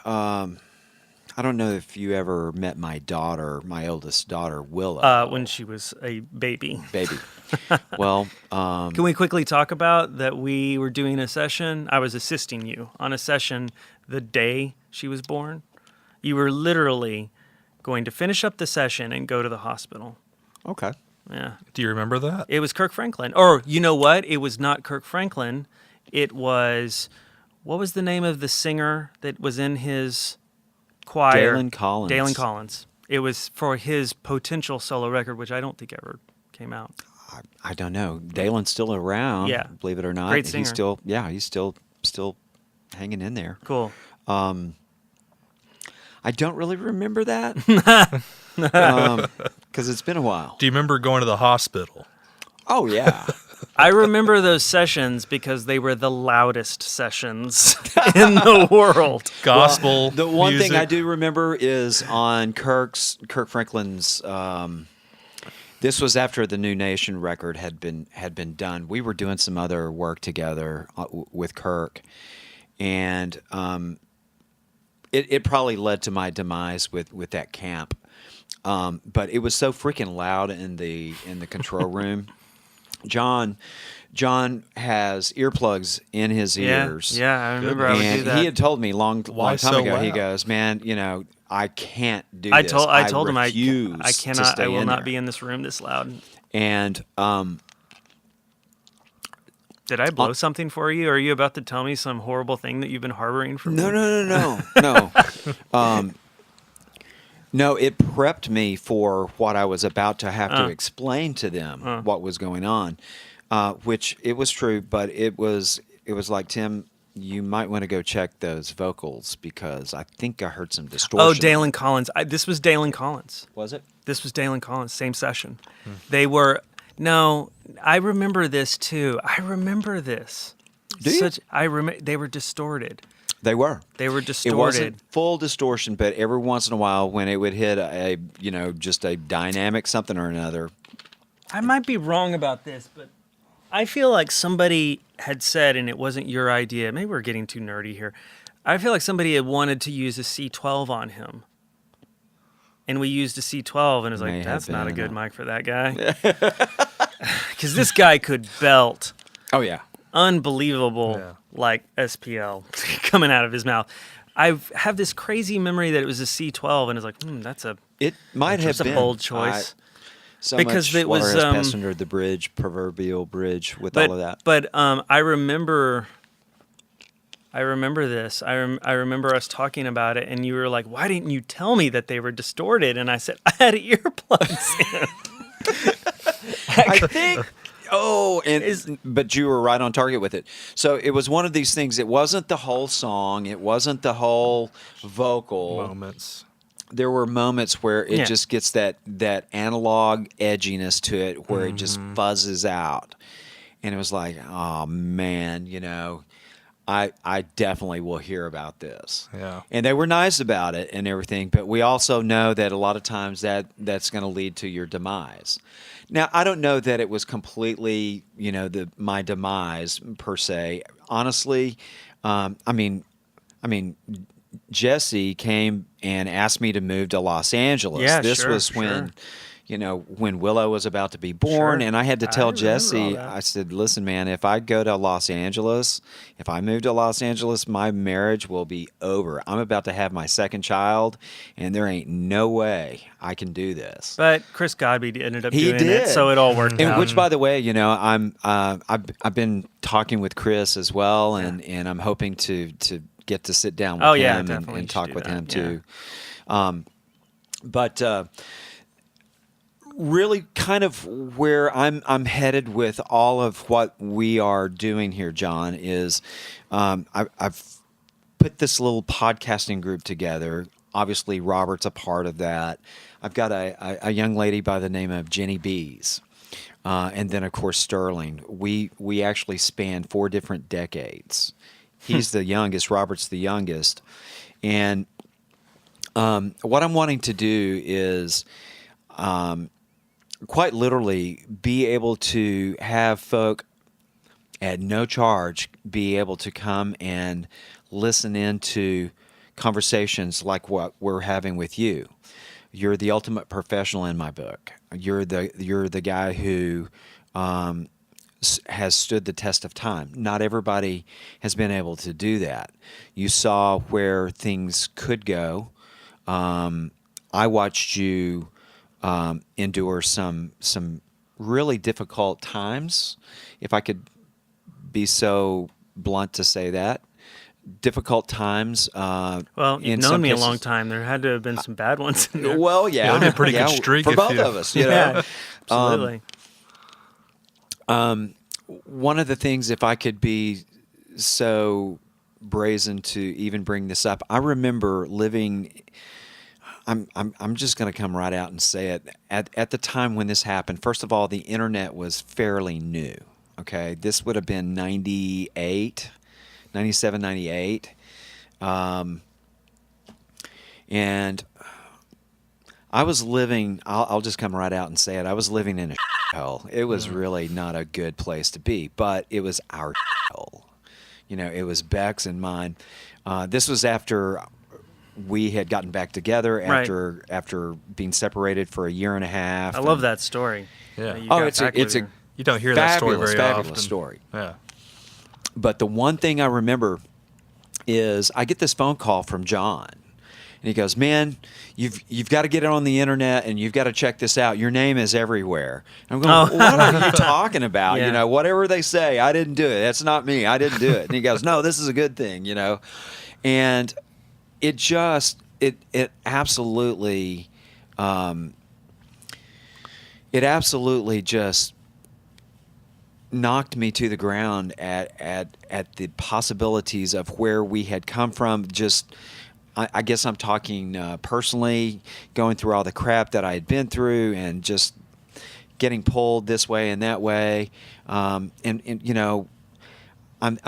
I don't know if you ever met my daughter, my oldest daughter, Willow. When she was a baby. Baby. Well, Can we quickly talk about that we were doing a session? I was assisting you on a session the day she was born. You were literally going to finish up the session and go to the hospital. okay. Yeah. Do you remember that? It was Kirk Franklin. Or, you know what? It was not Kirk Franklin. It was, what was the name of the singer that was in his choir? Dalen Collins. Dalen Collins. It was for his potential solo record, which I don't think ever came out. I don't know. Dalen's still around. Yeah. Believe it or not. Great singer. He's still hanging in there. Cool. I don't really remember that. Because it's been a while. Do you remember going to the hospital? Oh, yeah. I remember those sessions because they were the loudest sessions in the world. Gospel. The one music. thing I do remember is on Kirk Franklin's. This was after the New Nation record had been done. We were doing some other work together with Kirk, and it probably led to my demise with that camp. But it was so freaking loud in the control room. John has earplugs in his ears. Yeah, I remember I would do And that. he had told me long time so ago. He loud? goes, "Man, I can't do I this. told him I refuse to cannot. stay I will in not there." be in this room this loud. And Did I blow something for you? Are you about to tell me some horrible thing that you've been harboring for me? no. No, it prepped me for what I was about to have to explain to them what was going on, which it was true, but it was like, Tim, you might want to go check those vocals because I think I heard some distortion. Oh, Dalen Collins. This was Dalen Collins. Was it? This was Dalen Collins. Same session. They were. No, I remember this too. I remember this. Do you? They were distorted. They were. They were It distorted. wasn't full distortion, but every once in a while when it would hit just a dynamic something or another. I might be wrong about this, but I feel like somebody had said, and it wasn't your idea. Maybe we're getting too nerdy here. I feel like somebody had wanted to use a C12 on him. And we used a C12, and it was May like, have that's not a been, good mic for that guy. Because this guy could belt. Oh, yeah. Unbelievable, Yeah. like SPL coming out of his mouth. I have this crazy memory that it was a C12, and it's like, that's a It might have That's a been. bold choice. So Because much it water was, has passed under the bridge, proverbial bridge, with all of that. But I remember this. I remember us talking about it, and you were like, "Why didn't you tell me that they were distorted?" And I said, "I had earplugs in." I think Oh, but you were right on target with it. So it was one of these things. It wasn't the whole song. It wasn't the whole vocal. Moments. There were moments where it Yeah. just gets that analog edginess to it, where it just fuzzes out, and it was like, oh man, I definitely will hear about this. Yeah. And they were nice about it and everything, but we also know that a lot of times that's going to lead to your demise. Now, I don't know that it was completely, my demise per se. Honestly, I mean, Jesse came and asked me to move to Los Angeles. Yeah, This sure, was when, when Willow was about to be born, Sure. and I had to I tell remember Jesse, all that. I said, listen, man, if I go to Los Angeles, if I move to Los Angeles, my marriage will be over. I'm about to have my second child, and there ain't no way I can do this. But Chris Godby ended up He doing did. it, so it all worked And out. which, by the way, I've been talking with Chris as well, and I'm hoping to get to sit down with Oh, yeah, him definitely and should talk do with that, him yeah. too. But really, kind of where I'm headed with all of what we are doing here, John, is I've put this little podcasting group together. Obviously, Robert's a part of that. I've got a young lady by the name of Jenny Bees. And then, of course, Sterling. We actually span 4 different decades. He's the youngest. Robert's the youngest. And what I'm wanting to do is quite literally be able to have folk at no charge be able to come and listen into conversations like what we're having with you. You're the ultimate professional in my book. You're the guy who has stood the test of time. Not everybody has been able to do that. You saw where things could go. I watched you endure some really difficult times, if I could be so blunt to say that. Difficult times. Well, in you've some known me a cases- long time. There had to have been some bad ones in there. Well, yeah, It'd be a pretty good streak for if both you- of us. Yeah, absolutely. One of the things, if I could be so brazen to even bring this up, I remember living. I'm just going to come right out and say it. At the time when this happened, first of all, the internet was fairly new. Okay, this would have been 98, 97, 98. And I was living, I'll just come right out and say it. I was living in a hell. It was really not a good place to be, but it was our hell. It was Beck's and mine. This was after we had gotten back together Right. after being separated for a year and a half. I love that story. Yeah. that you Oh, got it's back a with her. You don't hear that story very fabulous often. story. Yeah. But the one thing I remember is I get this phone call from John, and he goes, "Man, you've got to get it on the internet, and you've got to check this out. Your name is everywhere." And I'm going, "What are you talking about? Yeah. Whatever they say, I didn't do it. That's not me. I didn't do it." And he goes, "No, this is a good thing, And it just it absolutely just knocked me to the ground at the possibilities of where we had come from. Just, I guess I'm talking personally, going through all the crap that I had been through, and just getting pulled this way and that way. I'm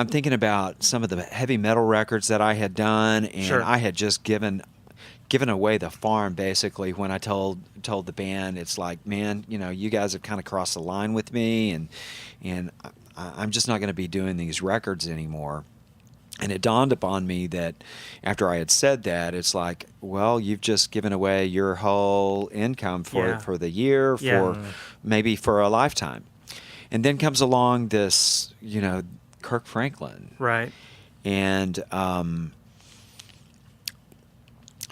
thinking about some of the heavy metal records that I had done, and Sure. I had just given away the farm basically when I told the band. It's like, man, you guys have kind of crossed the line with me, and I'm just not going to be doing these records anymore. And it dawned upon me that after I had said that, it's like, well, you've just given away your whole income for the year, Yeah. maybe for a lifetime. And then comes along this, Kirk Franklin. Right. And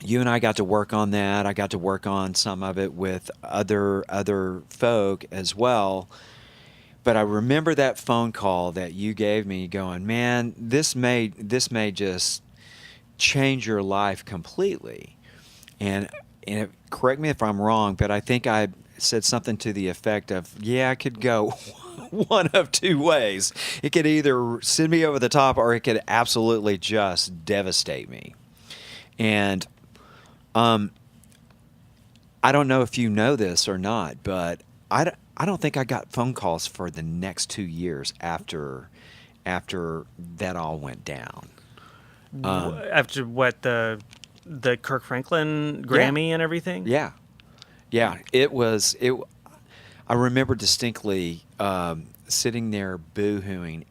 you and I got to work on that. I got to work on some of it with other folk as well. But I remember that phone call that you gave me going, man, this may just change your life completely. And correct me if I'm wrong, but I think I said something to the effect of, "Yeah, I could go one of two ways. It could either send me over the top, or it could absolutely just devastate me." And I don't know if you know this or not, but I don't think I got phone calls for the next 2 years after that all went down. After what, the Kirk Franklin Grammy and everything? Yeah. It was. I remember distinctly sitting there boo-hooing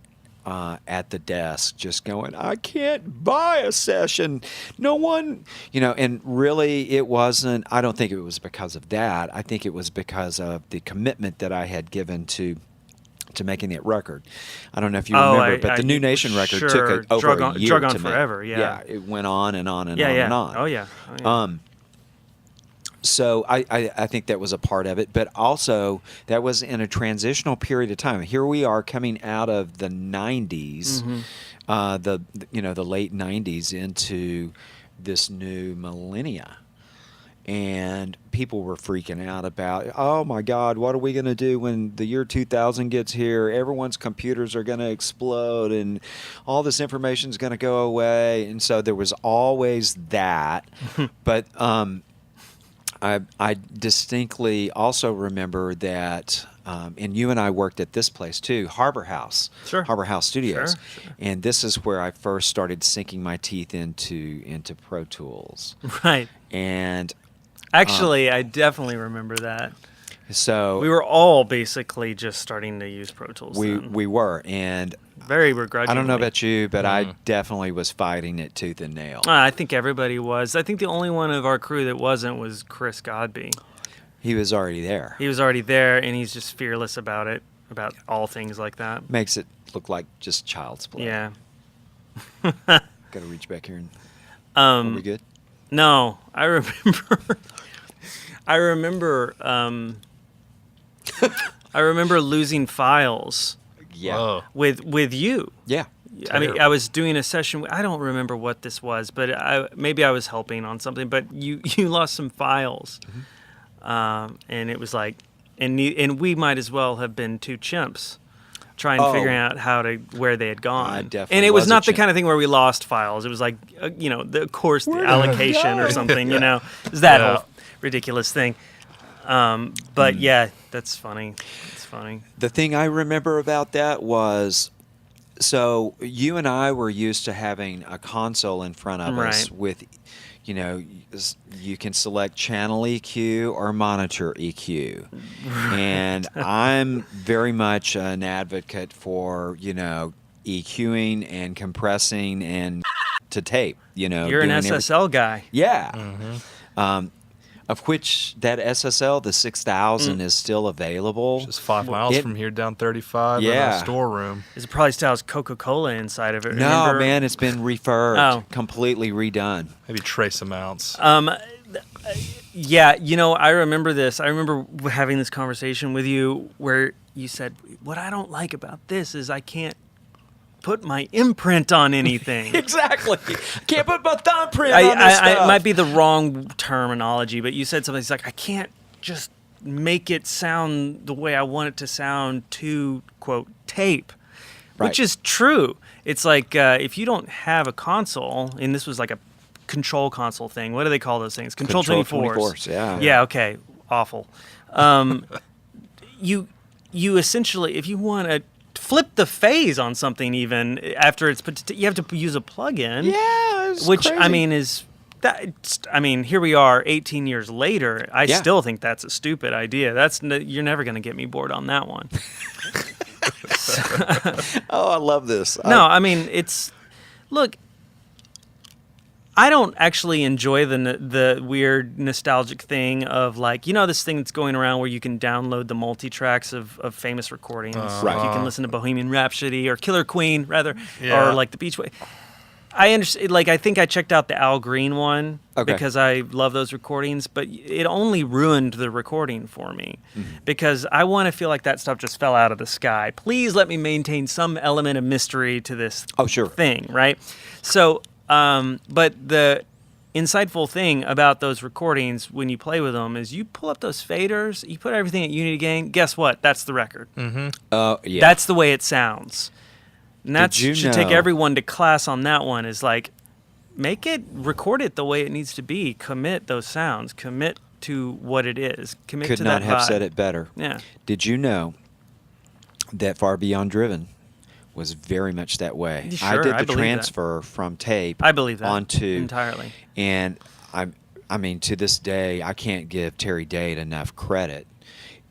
at the desk, just going, "I can't buy a session. No one," and really it wasn't. I don't think it was because of that. I think it was because of the commitment that I had given to making that record. I don't know if you remember, but the New Nation record took over a year drug on to make. forever. Yeah, it went on and on and yeah, on yeah. and on. Oh yeah. So I think that was a part of it, but also that was in a transitional period of time. Here we are coming out of the 90s, the late 90s into this new millennia. And people were freaking out about, oh my God, what are we going to do when the year 2000 gets here? Everyone's computers are going to explode and all this information is going to go away. And so there was always that. But I distinctly also remember that, and you and I worked at this place too, Harbor House Studios. Sure. And this is where I first started sinking my teeth into Pro Tools. Right. And actually, I definitely remember that. so We were all basically just starting to use Pro Tools. then. we were, and very begrudgingly. I don't know about you, but I definitely was fighting it tooth and nail. I think everybody was. I think the only one of our crew that wasn't was Chris Godby. He was already there. He was already there, and he's just fearless about it, about all things like that. Makes it look like just child's play. Yeah. Got to reach back here and. Are we good? No, I remember. I remember losing files Yeah. Whoa. with you. Yeah. I mean, I was doing a session. I don't remember what this was, but maybe I was helping on something. But you lost some files, and it was like, and we might as well have been two chimps trying to figure out where they had gone. definitely And it was was a not the chimp. kind of thing where we lost files. It was like, the allocation or something. It was that whole ridiculous thing. But yeah, that's funny. It's funny. The thing I remember about that was, so you and I were used to having a console in front of us Right. with, you can select channel EQ or monitor EQ. And I'm very much an advocate for, EQing and compressing and to tape, You're an doing SSL guy. Yeah. Of which that SSL, the 6000, is still available. Just 5 miles from here down 35 in Yeah. a storeroom. It probably still has Coca-Cola inside of it. No, Remember? man, it's been refurbed, Oh. completely redone. Maybe trace amounts. Yeah, I remember this. I remember having this conversation with you where you said, what I don't like about this is I can't put my imprint on anything. Exactly. Can't put my thumbprint on this stuff. It might be the wrong terminology, but you said something. It's like, I can't just make it sound the way I want it to sound to, quote, tape, which Right. is true. It's like if you don't have a console, and this was like a control console thing. What do they call those things? Control 24s. Yeah. Yeah, okay. Awful. You essentially, if you want to flip the phase on something, even after it's put, you have to use a plug-in. Yeah, it's which crazy. I mean is that. I mean, here we are, 18 years later. I Yeah. still think that's a stupid idea. You're never going to get me bored on that one. Oh, I love this. No, I mean look. I don't actually enjoy the weird nostalgic thing of like, this thing that's going around where you can download the multi-tracks of famous recordings. Right. Like you can listen to Bohemian Rhapsody or Killer Queen, rather, Yeah. or like the Beach Boys. I understand. Like I think I checked out the Al Green one Okay. because I love those recordings, but it only ruined the recording for me because I want to feel like that stuff just fell out of the sky. Please let me maintain some element of mystery to this Oh, sure. thing, right? So, but insightful thing about those recordings when you play with them is you pull up those faders, you put everything at unity gain. Guess what? That's the record. Oh, yeah. That's the way it sounds. And that Did you should take know- everyone to class on that one. Is like, record it the way it needs to be. Commit those sounds. Commit to what it is. Commit Could to not that have vibe. said it better. Yeah. Did you know that Far Beyond Driven was very much that way? Sure, I did I the believe that. transfer from tape I believe that onto entirely. And I mean, to this day, I can't give Terry Date enough credit.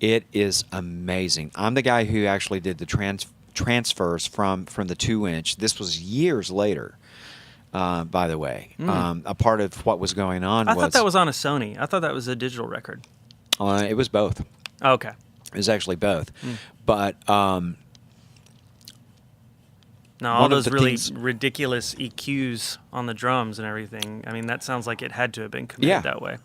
It is amazing. I'm the guy who actually did the transfers from the 2-inch. This was years later, by the way. A part of what was going on I thought that was on a Sony. I thought that was a digital record. it was both. Okay. It was actually both. But No, all one of those the really things- ridiculous EQs on the drums and everything. I mean, that sounds like it had to have been committed Yeah. that way.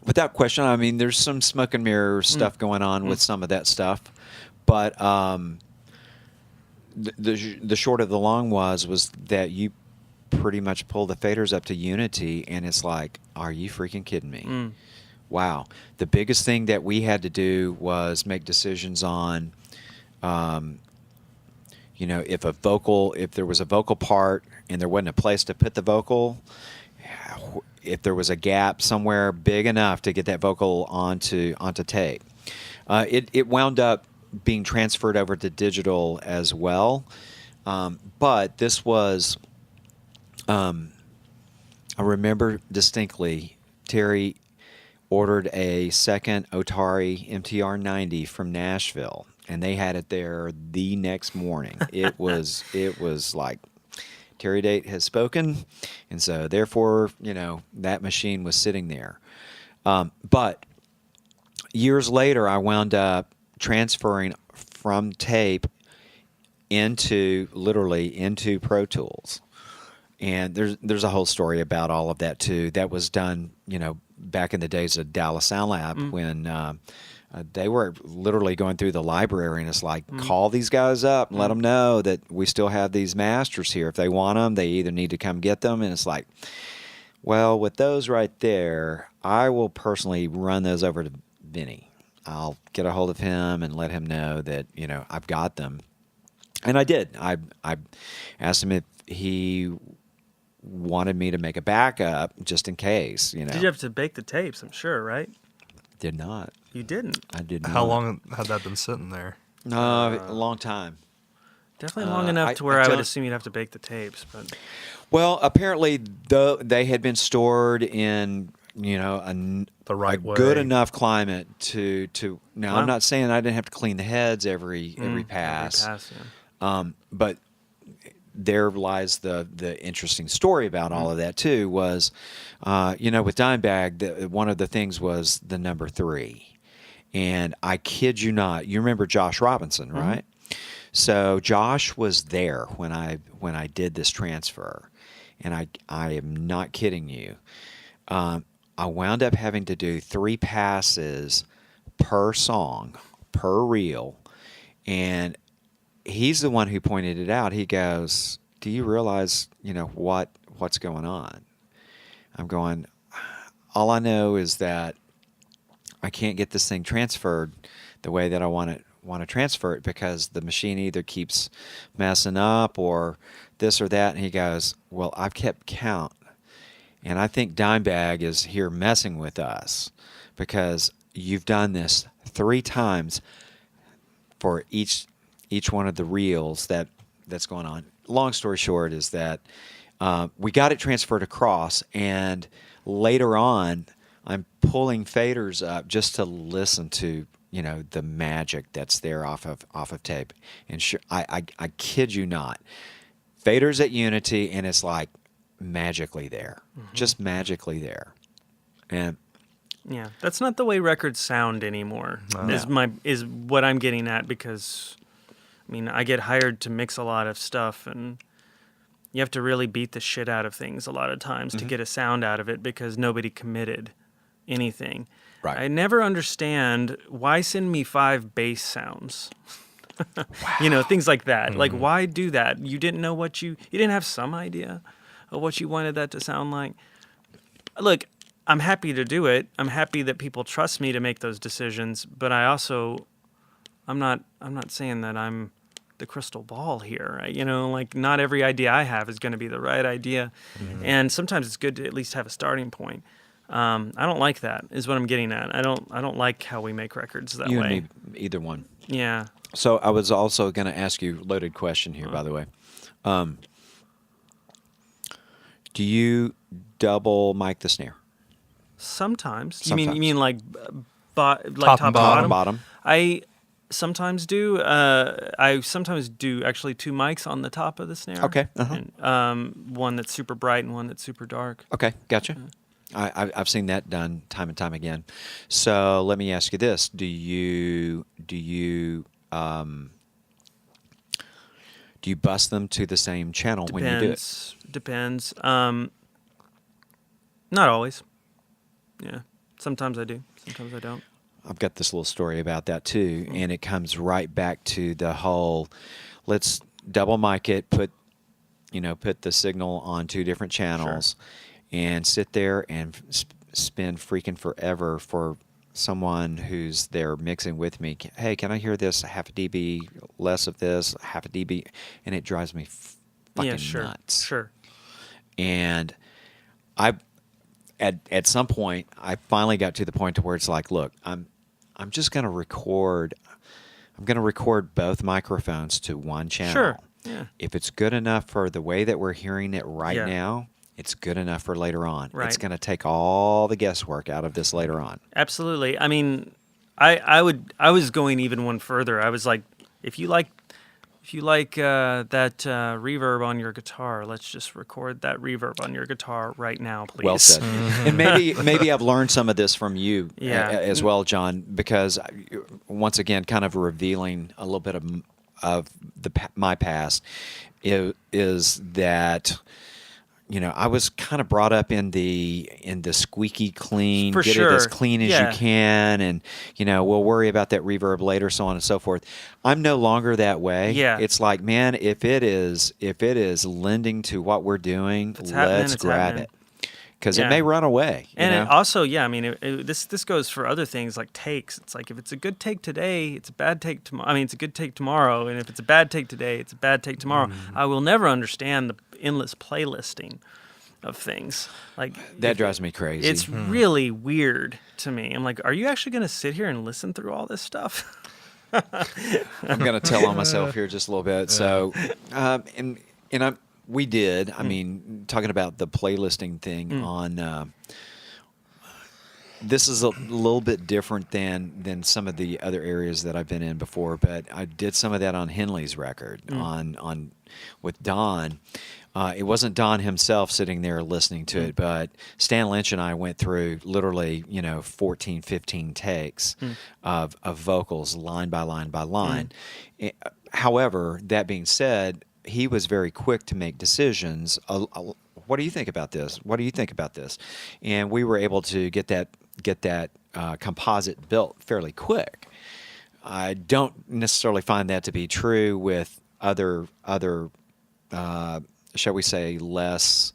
without question, I mean, there's some smoke and mirror stuff going on with some of that stuff, but the short of the long was that you pretty much pull the faders up to unity, and it's like, are you freaking kidding me? Wow. The biggest thing that we had to do was make decisions on, if there was a vocal part and there wasn't a place to put the vocal, if there was a gap somewhere big enough to get that vocal onto tape. It wound up being transferred over to digital as well, but this was, I remember distinctly, Terry ordered a second Otari MTR-90 from Nashville, and they had it there the next morning. It was like, Terry Date has spoken, and so therefore, that machine was sitting there. But years later, I wound up transferring from tape into Pro Tools. And there's a whole story about all of that too. That was done, back in the days of Dallas Sound Lab when they were literally going through the library, and it's like, call these guys up and let them know that we still have these masters here. If they want them, they either need to come get them. And it's like, well, with those right there, I will personally run those over to Vinny. I'll get a hold of him and let him know that, I've got them. And I did. I asked him if he wanted me to make a backup just in case, Did you have to bake the tapes? I'm sure, right? Did not. You didn't. I did not. How long had that been sitting there? A long time. Definitely long enough to where I would assume you'd have to bake the tapes. But Well, apparently, they had been stored in, The right way. good enough climate to. Now, Wow. I'm not saying I didn't have to clean the heads every pass. Every pass, yeah. But there lies the interesting story about all of that too. Was, with Dimebag, one of the things was the number 3, and I kid you not, you remember Josh Robinson, right? So Josh was there when I did this transfer, and I am not kidding you. I wound up having to do 3 passes per song, per reel, and he's the one who pointed it out. He goes, "Do you realize, what's going on?" I'm going, all I know is that I can't get this thing transferred the way that I want to transfer it, because the machine either keeps messing up or this or that. And he goes, "Well, I've kept count, and I think Dimebag is here messing with us, because you've done this 3 times for each one of the reels that's going on." Long story short is that we got it transferred across, and later on, I'm pulling faders up just to listen to the magic that's there off of tape. And sure, I kid you not, faders at Unity, and it's like magically there, just magically there, and. Yeah, that's not the way records sound anymore. Is what I'm getting at, because I get hired to mix a lot of stuff, and you have to really beat the shit out of things a lot of times to get a sound out of it, because nobody committed anything. Right. I never understand, why send me 5 bass sounds? Things like that. Like, why do that? You didn't know you didn't have some idea of what you wanted that to sound like. Look, I'm happy to do it. I'm happy that people trust me to make those decisions, but I'm not saying that I'm the crystal ball here. Right? Like not every idea I have is going to be the right idea. And sometimes it's good to at least have a starting point. I don't like that is what I'm getting at. I don't like how we make records that You way. and me, either one. Yeah. So I was also going to ask you, loaded question here, by the way. Do you double mic the snare? Sometimes. You Sometimes. mean like top and and bottom? Bottom. I sometimes do. I sometimes do actually 2 mics on the top of the snare. Okay. And, one that's super bright and one that's super dark. Okay, gotcha. I've seen that done time and time again. So let me ask you this: Do you bust them to the same channel when you do it? Depends. Not always. Yeah. Sometimes I do. Sometimes I don't. I've got this little story about that too, and it comes right back to the whole let's double mic it, put the signal on 2 different channels, and sit there and spend freaking forever for someone who's there mixing with me. Hey, can I hear this half a dB less of this, half a dB? And it drives me fucking nuts. Sure. And at some point, I finally got to the point to where it's like, look, I'm just going to record. I'm going to record both microphones to one channel. Sure. Yeah. If it's good enough for the way that we're hearing it right Yeah. now, it's good enough for later on. Right. It's going to take all the guesswork out of this later on. Absolutely. I mean, I was going even one further. I was like, if you like that reverb on your guitar, let's just record that reverb on your guitar right now, please. Well said. And maybe I've learned some of this from you Yeah. as well, John, because once again, kind of revealing a little bit of my past is that. I was kind of brought up in the squeaky clean, For get sure. it as clean as Yeah. you can, and we'll worry about that reverb later, so on and so forth. I'm no longer that way. Yeah. It's like, man, if it is lending to what we're doing, If it's happening, let's it's grab happening. it, because Yeah. it may run away. And it also, I mean, this goes for other things like takes. It's like if it's a good take today, it's a bad take tomorrow. I mean, it's a good take tomorrow, and if it's a bad take today, it's a bad take tomorrow. I will never understand the endless playlisting of things. Like that drives me crazy. it's really weird to me. I'm like, are you actually going to sit here and listen through all this stuff? I'm going to tell on myself here just a little bit. So, we did. I mean, talking about the playlisting thing on. This is a little bit different than some of the other areas that I've been in before, but I did some of that on Henley's record on with Don. It wasn't Don himself sitting there listening to it, but Stan Lynch and I went through literally 14, 15 takes of vocals line by line by line. However, that being said, he was very quick to make decisions. What do you think about this? What do you think about this? And we were able to get that composite built fairly quick. I don't necessarily find that to be true with other shall we say less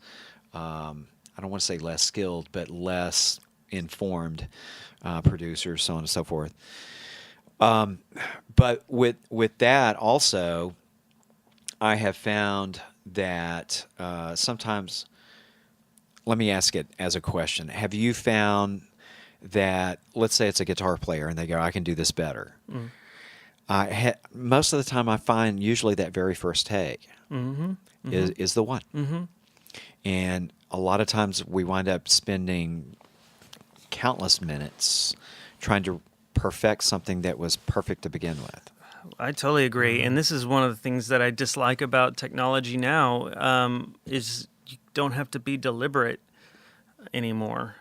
I don't want to say less skilled, but less informed producers, so on and so forth. But with that also, I have found that sometimes, let me ask it as a question. Have you found that, let's say it's a guitar player and they go, I can do this better. Most of the time I find usually that very first take is the one. And a lot of times we wind up spending countless minutes trying to perfect something that was perfect to begin with. I totally agree. And this is one of the things that I dislike about technology now is you don't have to be deliberate anymore.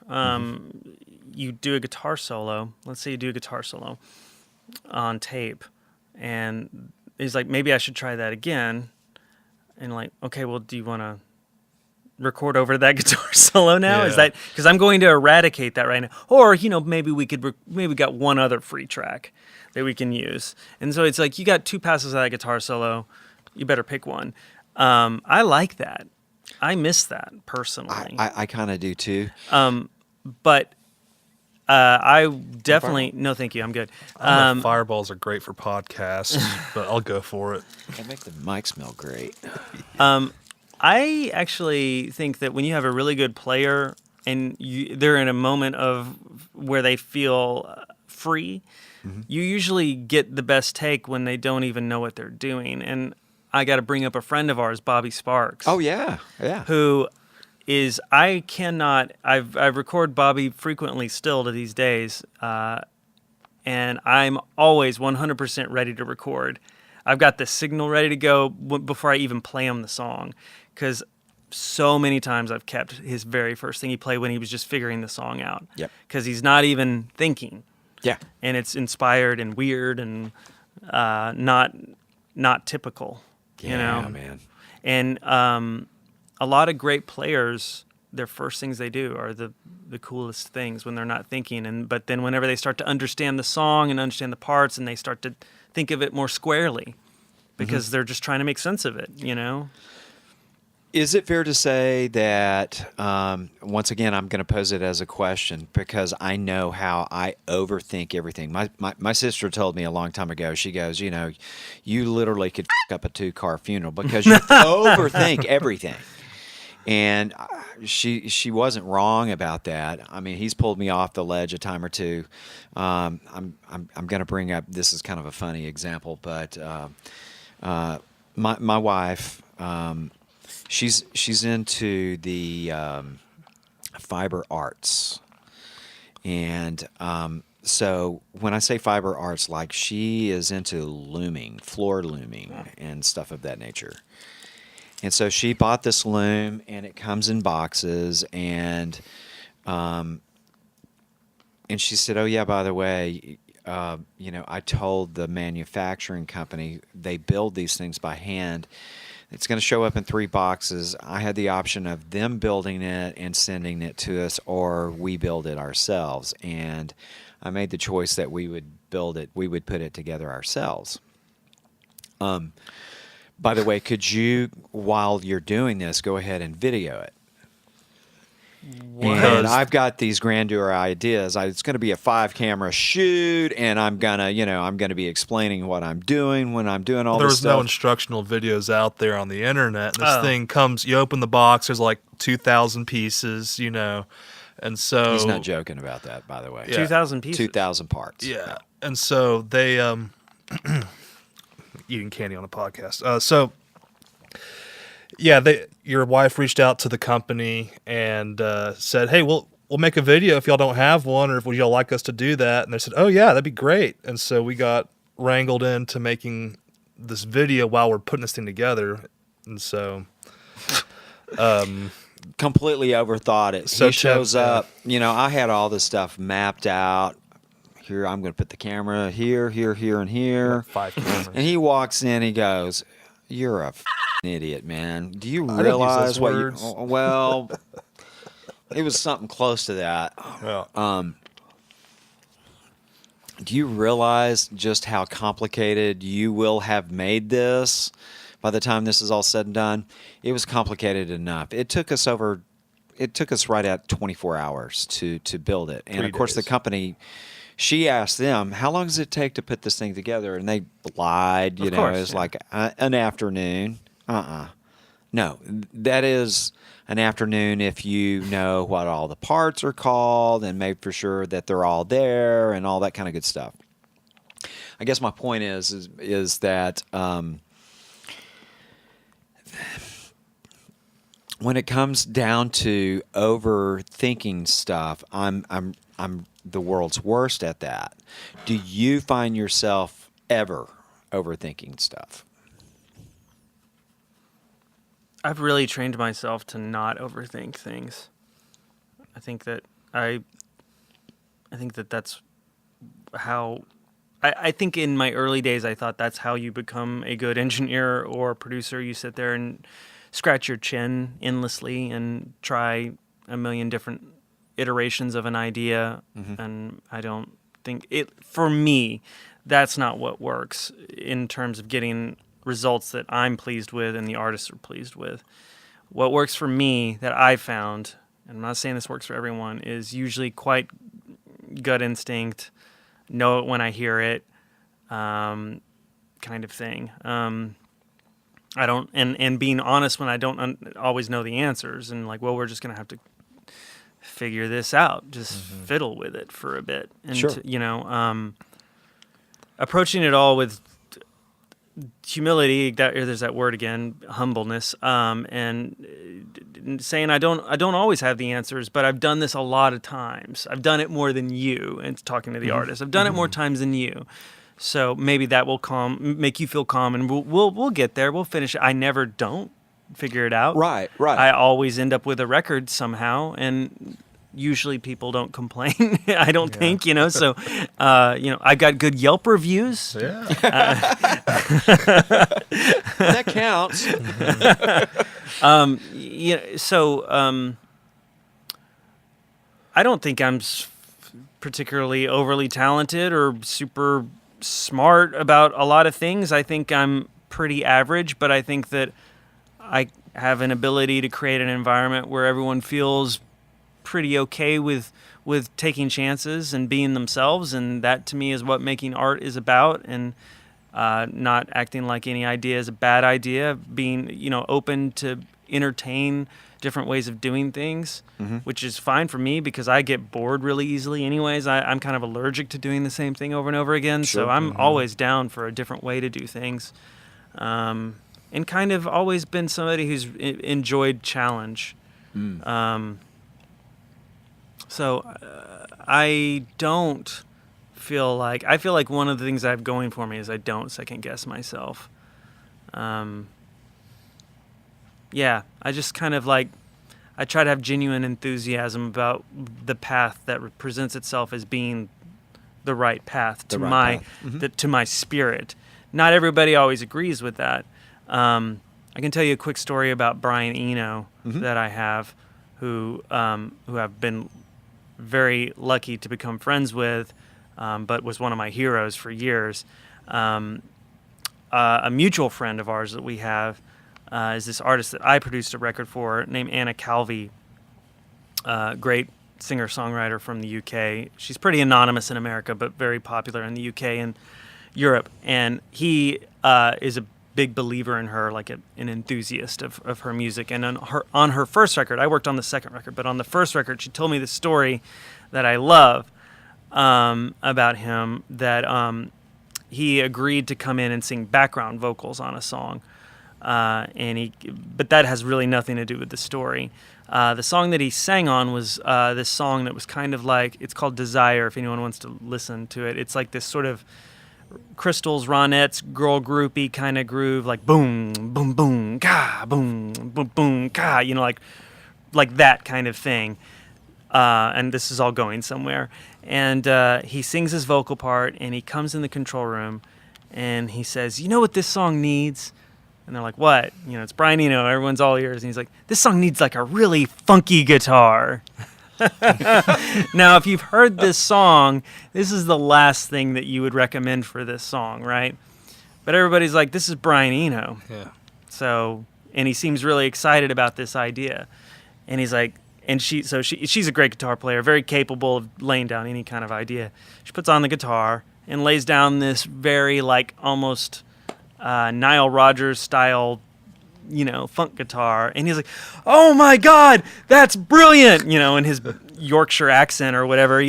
You do a guitar solo. Let's say you do a guitar solo on tape, and he's like, maybe I should try that again. And like, okay, well, do you want to record over that guitar solo now? Is Yeah. that because I'm going to eradicate that right now? Or maybe we could maybe we got one other free track that we can use. And so it's like you got 2 passes of that guitar solo. You better pick one. I like that. I miss that personally. I kind of do too. But I definitely no, thank you. I'm good. I don't know if fireballs are great for podcasts, but I'll go for it. They make the mic smell great. I actually think that when you have a really good player and they're in a moment of where they feel free, you usually get the best take when they don't even know what they're doing. And I got to bring up a friend of ours, Bobby Sparks. Oh yeah, yeah. Who is I record Bobby frequently still to these days, and I'm always 100% ready to record. I've got the signal ready to go before I even play him the song, because so many times I've kept his very first thing he played when he was just figuring the song out. Yep. Because he's not even thinking. Yeah. And it's inspired and weird and not typical. Yeah, you know? man. And a lot of great players, their first things they do are the coolest things when they're not thinking. But then whenever they start to understand the song and understand the parts, and they start to think of it more squarely, because they're just trying to make sense of it, you know? Is it fair to say that, once again, I'm going to pose it as a question because I know how I overthink everything. My sister told me a long time ago, she goes, you literally could f up a 2-car funeral because you overthink everything. And she wasn't wrong about that. I mean, he's pulled me off the ledge a time or two. I'm going to bring up, this is kind of a funny example, but my wife, she's into the fiber arts, and so when I say fiber arts, like she is into looming, floor looming, and stuff of that nature. And so she bought this loom, and it comes in boxes, and she said, "Oh yeah, by the way, I told the manufacturing company they build these things by hand. It's going to show up in 3 boxes. I had the option of them building it and sending it to us, or we build it ourselves. And I made the choice that we would build it. We would put it together ourselves." By the way, could you, while you're doing this, go ahead and video it? And I've got these grandeur ideas. It's going to be a 5-camera shoot, and I'm gonna be explaining what I'm doing when I'm doing all this stuff. There was no instructional videos out there on the internet. And this thing comes, you open the box, there's like 2,000 pieces, and so He's not joking about that, by the way. Yeah. 2,000 pieces. 2,000 parts. Yeah. And so they eating candy on a podcast. Your wife reached out to the company and said, "Hey, we'll make a video if y'all don't have one, or if would y'all like us to do that?" And they said, "Oh yeah, that'd be great." And so we got wrangled into making this video while we're putting this thing together. And so completely overthought it. So he shows up. I had all this stuff mapped out. Here, I'm going to put the camera here, and here. 5 cameras. And he walks in. He goes, "You're a f***ing idiot, man. Do you I didn't realize use those what words. you?" Well, it was something close to that. Yeah. Do you realize just how complicated you will have made this by the time this is all said and done? It was complicated enough. It took us right at 24 hours to build it. And 3 of course, the days. company, she asked them, "How long does it take to put this thing together?" And they lied. Of course, it was yeah. like an afternoon. No, that is an afternoon if you know what all the parts are called and make for sure that they're all there and all that kind of good stuff. I guess my point is that when it comes down to overthinking stuff, I'm the world's worst at that. Do you find yourself ever overthinking stuff? I've really trained myself to not overthink things. I think that that's how. I think in my early days, I thought that's how you become a good engineer or producer. You sit there and scratch your chin endlessly and try a million different iterations of an idea. And I don't think for me, that's not what works in terms of getting results that I'm pleased with and the artists are pleased with. what works for me that I found, and I'm not saying this works for everyone, is usually quite gut instinct, know it when I hear it, kind of thing. I don't, and being honest when I don't always know the answers, and like, well, we're just gonna have to figure this out, just fiddle with it for a bit, and Sure. approaching it all with humility. There's that word again, humbleness, and saying I don't always have the answers, but I've done this a lot of times. I've done it more than you, and talking to the artist, I've done it more times than you. So maybe that will make you feel calm, and we'll get there. We'll finish it. I never don't figure it out. Right. I always end up with a record somehow, and usually people don't complain. I don't think, So, I got good Yelp reviews. Yeah. That counts. I don't think I'm particularly overly talented or super smart about a lot of things. I think I'm pretty average, but I think that I have an ability to create an environment where everyone feels pretty okay with taking chances and being themselves, and that to me is what making art is about, and not acting like any idea is a bad idea, being open to entertain different ways of doing things, which is fine for me because I get bored really easily anyways. I'm kind of allergic to doing the same thing over and over again, Sure. so I'm always down for a different way to do things, and kind of always been somebody who's enjoyed challenge. So I don't feel like, one of the things I have going for me is I don't second guess myself. I just kind of I try to have genuine enthusiasm about the path that presents itself as being the right path to to my spirit. Not everybody always agrees with that. I can tell you a quick story about Brian Eno that I have, who I've been very lucky to become friends with, but was one of my heroes for years. A mutual friend of ours that we have is this artist that I produced a record for named Anna Calvi, great singer-songwriter from the UK. She's pretty anonymous in America, but very popular in the UK and Europe. And he is a big believer in her, like an enthusiast of her music. And on her first record, I worked on the second record, but on the first record, she told me this story that I love about him, that he agreed to come in and sing background vocals on a song. But that has really nothing to do with the story. The song that he sang on was this song that was kind of like, it's called Desire, if anyone wants to listen to it. It's like this sort of Crystals, Ronettes, girl groupie kind of groove, like boom, boom, boom, ka, boom, boom, boom, ka, like that kind of thing. And this is all going somewhere. And he sings his vocal part, and he comes in the control room, and he says, "You know what this song needs?" And they're like, "What?" It's Brian Eno, everyone's all ears. And he's like, "This song needs like a really funky guitar." Now, if you've heard this song, this is the last thing that you would recommend for this song, right? But everybody's like, this is Brian Eno. Yeah. So, and he seems really excited about this idea. And he's like, she's a great guitar player, very capable of laying down any kind of idea. She puts on the guitar and lays down this very almost Nile Rodgers style, funk guitar, and he's like, "Oh my God, that's brilliant!" In his Yorkshire accent or whatever,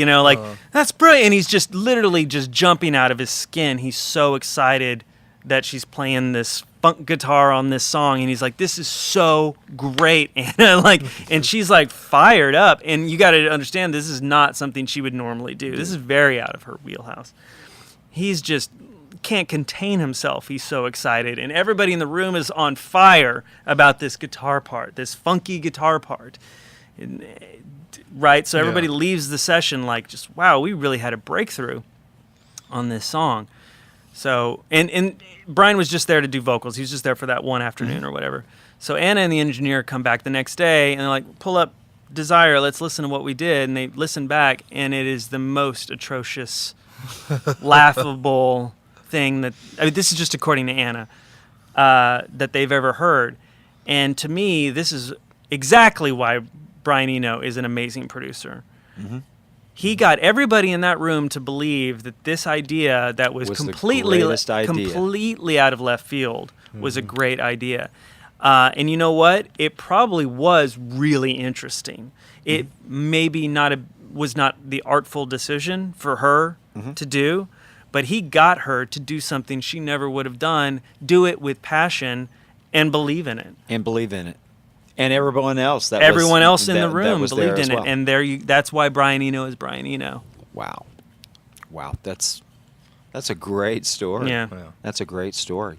that's brilliant. And he's just literally just jumping out of his skin. He's so excited that she's playing this funk guitar on this song, and he's like, "This is so great!" And and she's like fired up. And you got to understand, this is not something she would normally do. This is very out of her wheelhouse. He's just can't contain himself. He's so excited, and everybody in the room is on fire about this guitar part, this funky guitar part, right? So everybody leaves the session like, just wow, we really had a breakthrough on this song. So and Brian was just there to do vocals. He was just there for that one afternoon or whatever. So Anna and the engineer come back the next day, and they're like, "Pull up Desire, let's listen to what we did." And they listen back, and it is the most atrocious, laughable thing that, this is just according to Anna, that they've ever heard. And to me, this is exactly why Brian Eno is an amazing producer. Mm-hmm. He got everybody in that room to believe that this idea that was The completely greatest idea. completely out of left field was a great idea. And you know what? It probably was really interesting. It maybe was not the artful decision for her to do, but he got her to do something she never would have done, do it with passion, and believe in it. And everyone else Everyone else in the that room was believed there in as well. it, and that's why Brian Eno is Brian Eno. Wow, that's a great story. Yeah. That's a great story.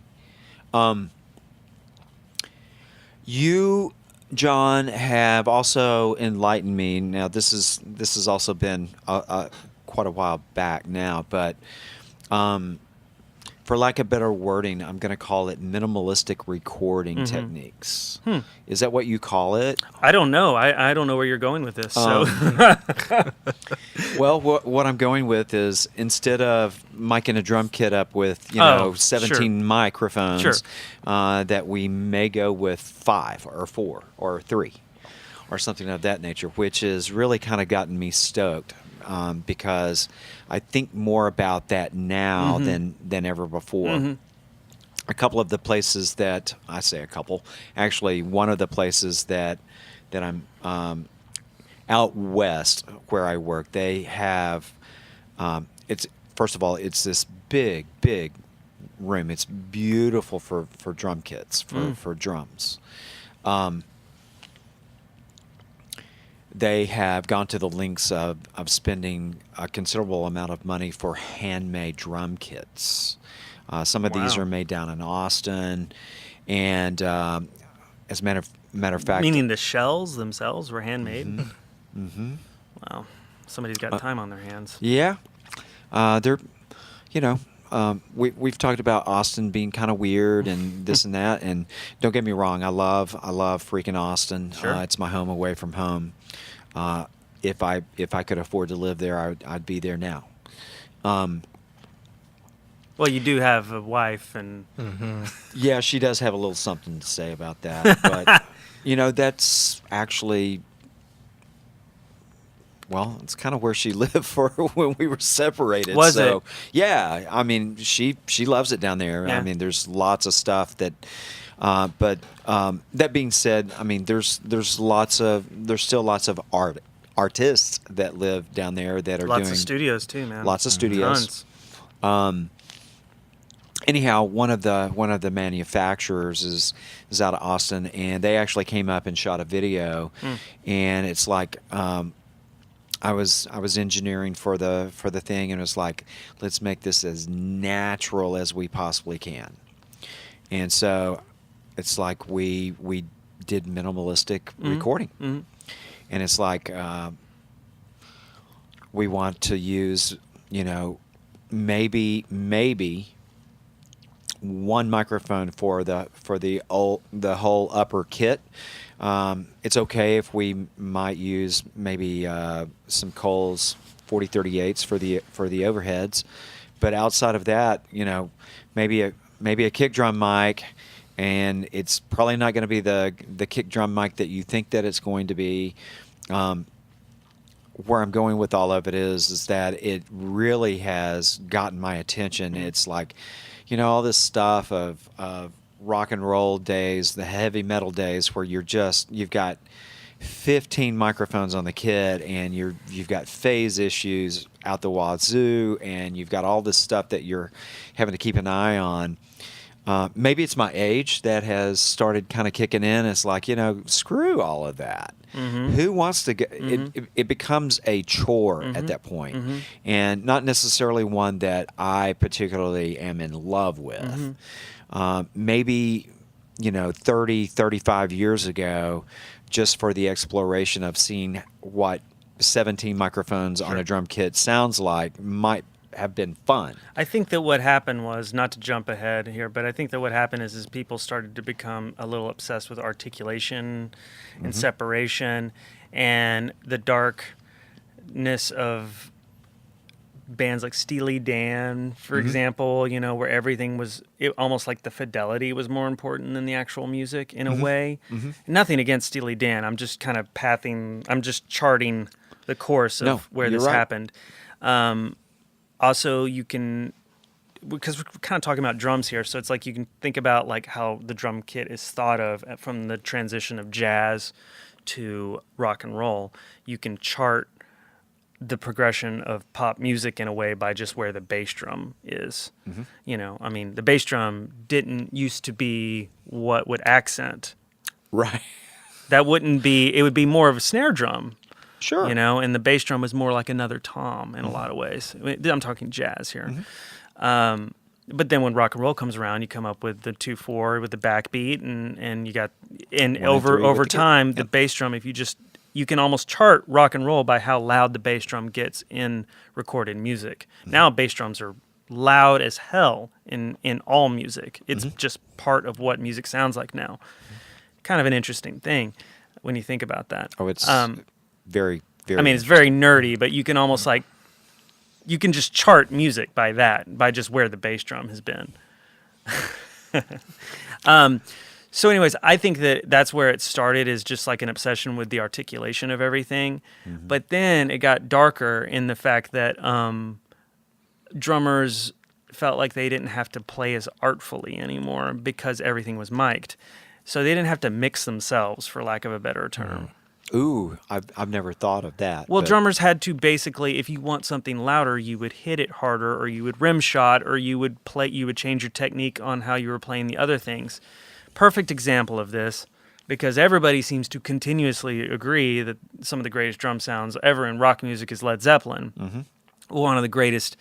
You, John, have also enlightened me. Now, this has also been quite a while back now, but for lack of better wording, I'm going to call it minimalistic recording techniques. Is that what you call it? I don't know. I don't know where you're going with this. So Well, what I'm going with is instead of miking a drum kit up with 17 sure. microphones, Sure. that we may go with 5 or 4 or 3 or something of that nature, which has really kind of gotten me stoked because I think more about that now than ever before. A couple of the places that I say a couple, actually one of the places that I'm out west where I work, they have it's first of all it's this big room. It's beautiful for drum kits for drums. They have gone to the lengths of spending a considerable amount of money for handmade drum kits. Some of these Wow. are made down in Austin, and as a matter of fact, meaning the shells themselves were handmade. Mm-hmm. Wow, somebody's got time on their hands. yeah, they're, we've talked about Austin being kind of weird and this and that, and don't get me wrong, I love freaking Austin. Sure. It's my home away from home. If I could afford to live there, I'd be there now. Well, you do have a wife, and Yeah, she does have a little something to say about that, but that's actually, well, it's kind of where she lived for when we were separated. Was so, it? Yeah, I mean, she loves it down there. Yeah. I mean, there's lots of stuff that, but that being said, I mean, there's still lots of artists that live down there that are lots doing of studios too, man. lots of studios. Tons. Anyhow, one of the manufacturers is out of Austin, and they actually came up and shot a video, and it's like I was engineering for the thing, and it was like, let's make this as natural as we possibly can, and so it's like we did minimalistic recording, and it's like we want to use maybe one microphone for the whole upper kit. It's okay if we might use maybe some Coles 4038s for the overheads, but outside of that, maybe a kick drum mic, and it's probably not going to be the kick drum mic that you think that it's going to be. Where I'm going with all of it is that it really has gotten my attention. It's like, all this stuff of rock and roll days, the heavy metal days, where you've got 15 microphones on the kit, and you've got phase issues out the wazoo, and you've got all this stuff that you're having to keep an eye on. Maybe it's my age that has started kind of kicking in. It's like, screw all of that. Who wants to get it becomes a chore at that point, and not necessarily one that I particularly am in love with. Maybe 30, 35 years ago, just for the exploration of seeing what 17 microphones on a drum kit sounds like might have been fun. I think that what happened was, not to jump ahead here, but I think that what happened is people started to become a little obsessed with articulation and separation, and the darkness of bands like Steely Dan, for example, you know, where everything was almost like the fidelity was more important than the actual music in a way. Nothing against Steely Dan. I'm just kind of I'm just charting the course of where this happened. Also, you can, because we're kind of talking about drums here, so it's like you can think about like how the drum kit is thought of from the transition of jazz to rock and roll. You can chart the progression of pop music in a way by just where the bass drum is. You know, I mean, the bass drum didn't used to be what would accent. Right. That wouldn't be, it would be more of a snare drum. Sure. You know, and the bass drum was more like another tom in a lot of ways. I'm talking jazz here. But then when rock and roll comes around, you come up with the 2/4 with the backbeat, and you got, and over time the bass drum. If you can almost chart rock and roll by how loud the bass drum gets in recorded music. Now bass drums are loud as hell in all music. It's just part of what music sounds like now. Kind of an interesting thing when you think about that. Oh, it's very, very. I mean, it's very nerdy, but you can almost like, you can just chart music by that, by just where the bass drum has been. So anyways, I think that's where it started, is just like an obsession with the articulation of everything. But then it got darker in the fact that drummers felt like they didn't have to play as artfully anymore because everything was mic'd. So they didn't have to mix themselves, for lack of a better term. Ooh, I've never thought of that. Well, drummers had to basically, if you want something louder, you would hit it harder, or you would rim shot, or you would change your technique on how you were playing the other things. Perfect example of this, because everybody seems to continuously agree that some of the greatest drum sounds ever in rock music is Led Zeppelin. One of the greatest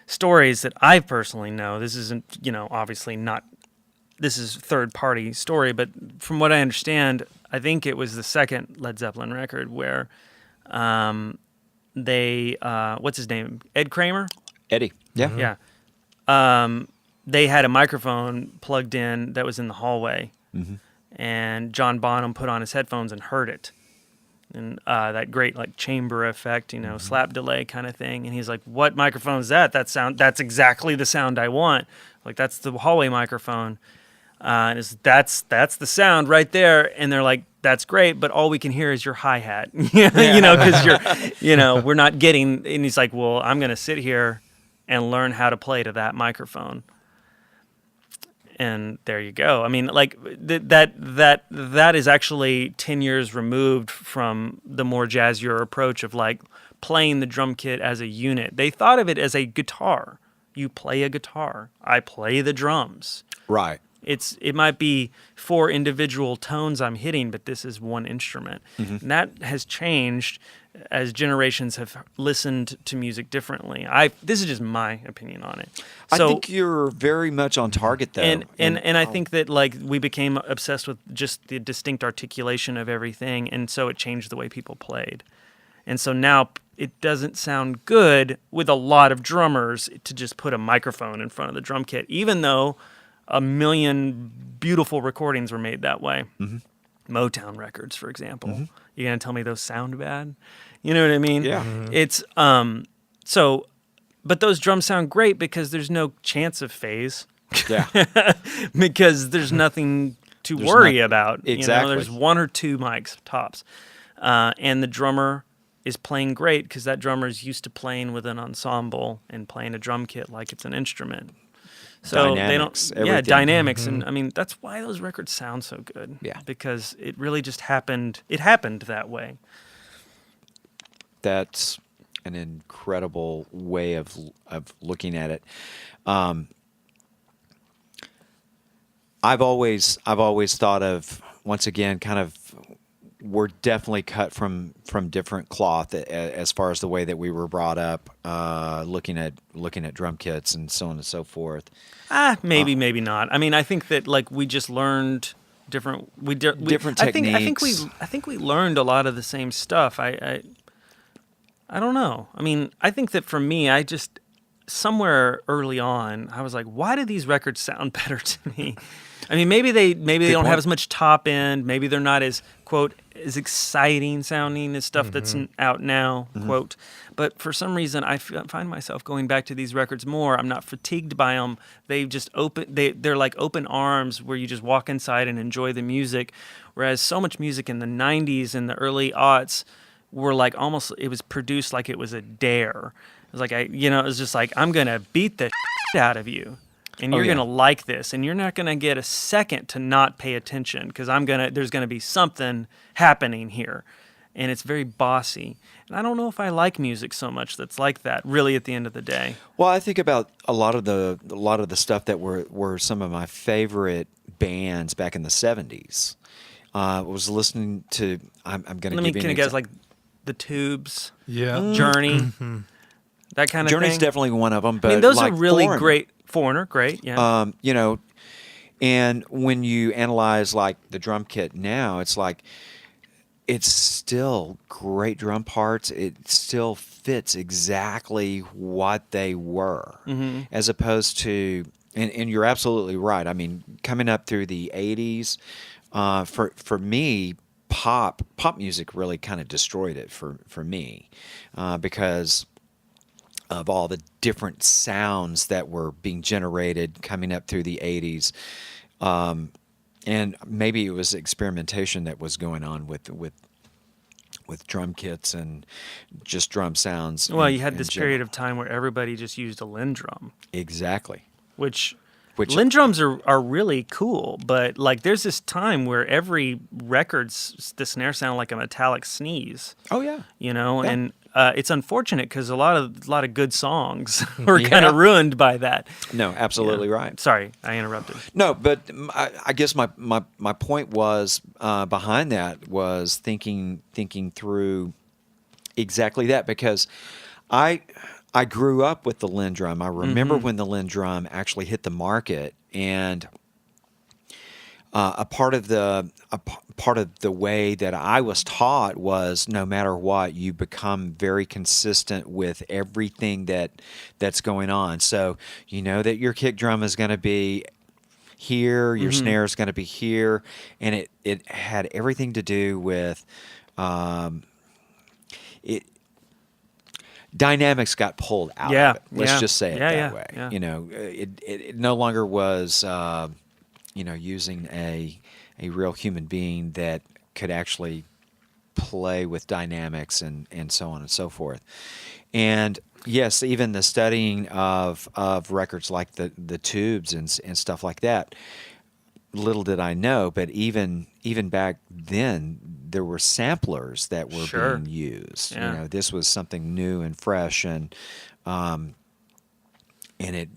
stories that I personally know, this isn't, you know, obviously not, this is third-party story, but from what I understand, I think it was the second Led Zeppelin record where they, what's his name? Ed Kramer? Eddie. Yeah. Yeah. They had a microphone plugged in that was in the hallway, and John Bonham put on his headphones and heard it. And that great like chamber effect, you know, slap delay kind of thing. And he's like, "What microphone is that? That's exactly the sound I want. Like, that's the hallway microphone. And that's the sound right there." And they're like, "That's great, but all we can hear is your hi-hat." You know, because we're not getting. And he's like, "Well, I'm going to sit here and learn how to play to that microphone." And there you go. I mean, like that is actually 10 years removed from the more jazzier approach of like playing the drum kit as a unit. They thought of it as a guitar. You play a guitar. I play the drums. Right. It might be 4 individual tones I'm hitting, but this is one instrument. And that has changed as generations have listened to music differently. This is just my opinion on it. So, I think you're very much on target, though. And I think that like we became obsessed with just the distinct articulation of everything, and so it changed the way people played. And so now it doesn't sound good with a lot of drummers to just put a microphone in front of the drum kit, even though 1 million beautiful recordings were made that way. Motown records, for example. You're going to tell me those sound bad? You know what I mean? Yeah. It's, so, but those drums sound great because there's no chance of phase. Yeah. Because there's nothing to worry about. Exactly. There's 1 or 2 mics tops. And the drummer is playing great because that drummer is used to playing with an ensemble and playing a drum kit like it's an instrument. So dynamics, they don't, everything. dynamics, and I mean that's why those records sound so good. Yeah, because it really just happened. It happened that way. That's an incredible way of looking at it. I've always thought of, once again, kind of, we're definitely cut from different cloth as far as the way that we were brought up, looking at drum kits and so on and so forth. Maybe not. I mean, I think that like we just learned different techniques. I think we learned a lot of the same stuff. I don't know. I mean, I think that for me, I just somewhere early on, I was like, why do these records sound better to me? I mean, maybe they don't point. have as much top end. Maybe they're not as quote as exciting sounding as stuff that's out now, quote. But for some reason, I find myself going back to these records more. I'm not fatigued by them. They just they're like open arms where you just walk inside and enjoy the music. Whereas so much music in the '90s and the early aughts were like almost, it was produced like it was a dare. It was like it was just like, I'm gonna beat the shit out of you. And you're going to like this, and you're not going to get a second to not pay attention because there's going to be something happening here. And it's very bossy. And I don't know if I like music so much that's like that, really, at the end of the day. Well, I think about a lot of the stuff that were some of my favorite bands back in the 70s. I was listening to, I'm going to give you Can I guess, like The Tubes, Yeah. Journey, that kind of thing? Journey's definitely one of them. But I mean, those like are really Foreigner, great. Foreigner, great, yeah. And when you analyze like the drum kit now, it's like it's still great drum parts. It still fits exactly what they were, as opposed to, and you're absolutely right. I mean, coming up through the '80s, for me, pop music really kind of destroyed it for me, because of all the different sounds that were being generated coming up through the 80s. And maybe it was experimentation that was going on with drum kits and just drum sounds. Well, you had this period of time where everybody just used a Lindrum. Exactly. Which Lindrums are really cool, but like there's this time where every record's the snare sound like a metallic sneeze. Oh yeah. Yeah. And it's unfortunate because a lot of good songs were Yeah. kind of ruined by that. No, absolutely right. Sorry, I interrupted. No, but I guess my point was behind that was thinking through exactly that, because I grew up with the Lindrum. I remember when the Lindrum actually hit the market, and a part of the way that I was taught was, no matter what, you become very consistent with everything that's going on. So you know that your kick drum is going to be here, your snare is going to be here, and it had everything to do with it. Dynamics got pulled out of it. Let's just say it that way. Yeah. You know, it no longer was using a real human being that could actually play with dynamics and so on and so forth. And yes, even the studying of records like the Tubes and stuff like that. Little did I know, but even back then, there were samplers that were being used. Yeah. You know, this was something new and fresh, and it.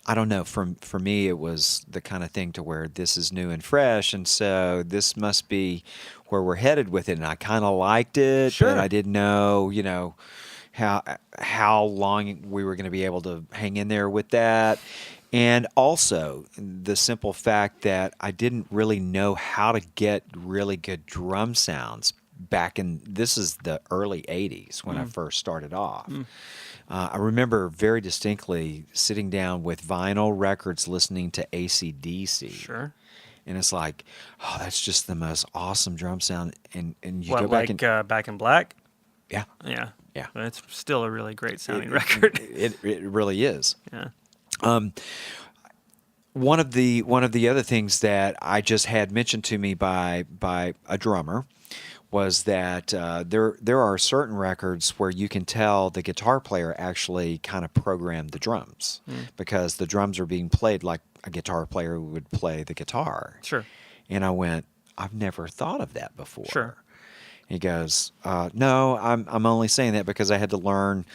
I don't know. For me, it was the kind of thing to where this is new and fresh, and so this must be where we're headed with it. And I kind of liked it, but I didn't know, how long we were going to be able to hang in there with that. And also the simple fact that I didn't really know how to get really good drum sounds back in, this is the early 80s when I first started off. I remember very distinctly sitting down with vinyl records listening to AC/DC. Sure. And it's like, oh, that's just the most awesome drum sound. And you What, go back like and Back in Black? yeah, Yeah. Yeah. But it's still a really great sounding record. it really is. Yeah. One of the other things that I just had mentioned to me by a drummer was that there are certain records where you can tell the guitar player actually kind of programmed the drums because the drums are being played like a guitar player would play the guitar. Sure. And I went, I've never thought of that before. Sure. He goes, no, I'm only saying that because I had to learn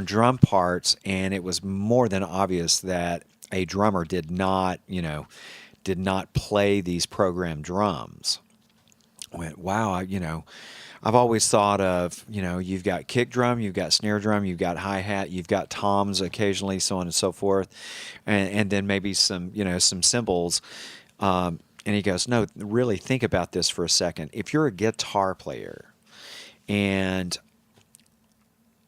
drum parts, and it was more than obvious that a drummer did not play these programmed drums. I went, wow, I've always thought of, you've got kick drum, you've got snare drum, you've got hi-hat, you've got toms occasionally, so on and so forth, and then maybe some cymbals. And he goes, no, really think about this for a second. If you're a guitar player and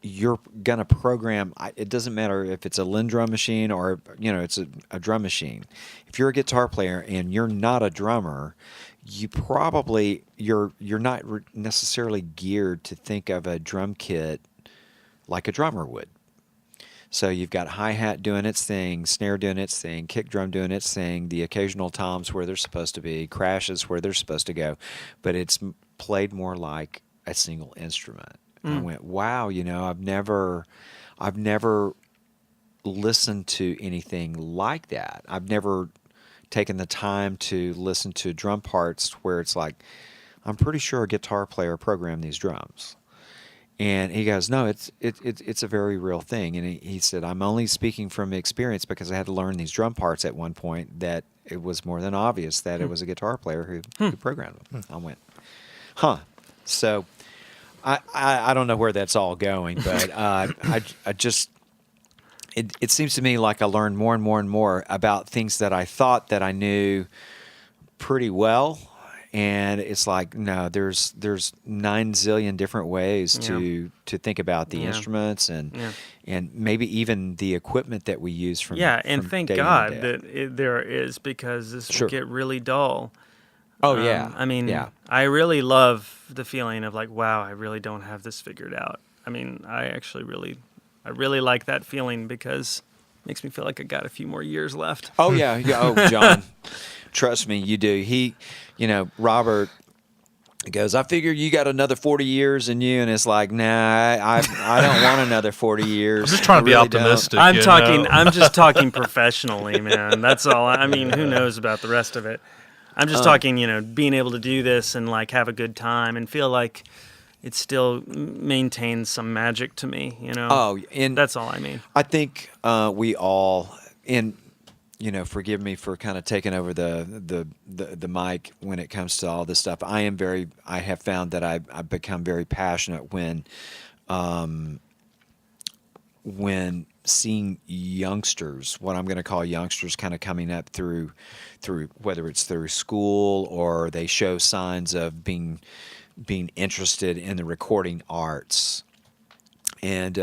you're gonna program. It doesn't matter if it's a Lindrum machine or it's a drum machine. If you're a guitar player and you're not a drummer, you're not necessarily geared to think of a drum kit like a drummer would. So you've got hi-hat doing its thing, snare doing its thing, kick drum doing its thing, the occasional toms where they're supposed to be, crashes where they're supposed to go, but it's played more like a single instrument. I went, wow, I've never listened to anything like that. I've never taken the time to listen to drum parts where it's like, I'm pretty sure a guitar player programmed these drums. And he goes, no, it's a very real thing. And he said, I'm only speaking from experience because I had to learn these drum parts at one point that it was more than obvious that it was a guitar player who programmed them. I went, huh. So I don't know where that's all going, but I just it seems to me like I learned more and more and more about things that I thought that I knew pretty well, and it's like no, there's 9 zillion different ways to think about the instruments and maybe even the equipment that we use from and from thank day in God and day out. that there is, because this Sure. will get really dull. Oh yeah, I mean, yeah. I really love the feeling of like, wow, I really don't have this figured out. I mean, I really like that feeling because it makes me feel like I got a few more years left. Oh yeah. Oh, John, trust me, you do. Robert goes, I figure you got another 40 years in you, and it's like, nah, I don't want another 40 years. I'm just trying to be really don't. optimistic. I'm just talking professionally, man. That's all. I mean, who knows about the rest of it? I'm just talking, being able to do this and like have a good time and feel like it still maintains some magic to me, Oh, and that's all I mean. I think we all, and forgive me for kind of taking over the mic when it comes to all this stuff. I have found that I've become very passionate when seeing youngsters, what I'm going to call youngsters, kind of coming up through whether it's through school or they show signs of being interested in the recording arts, and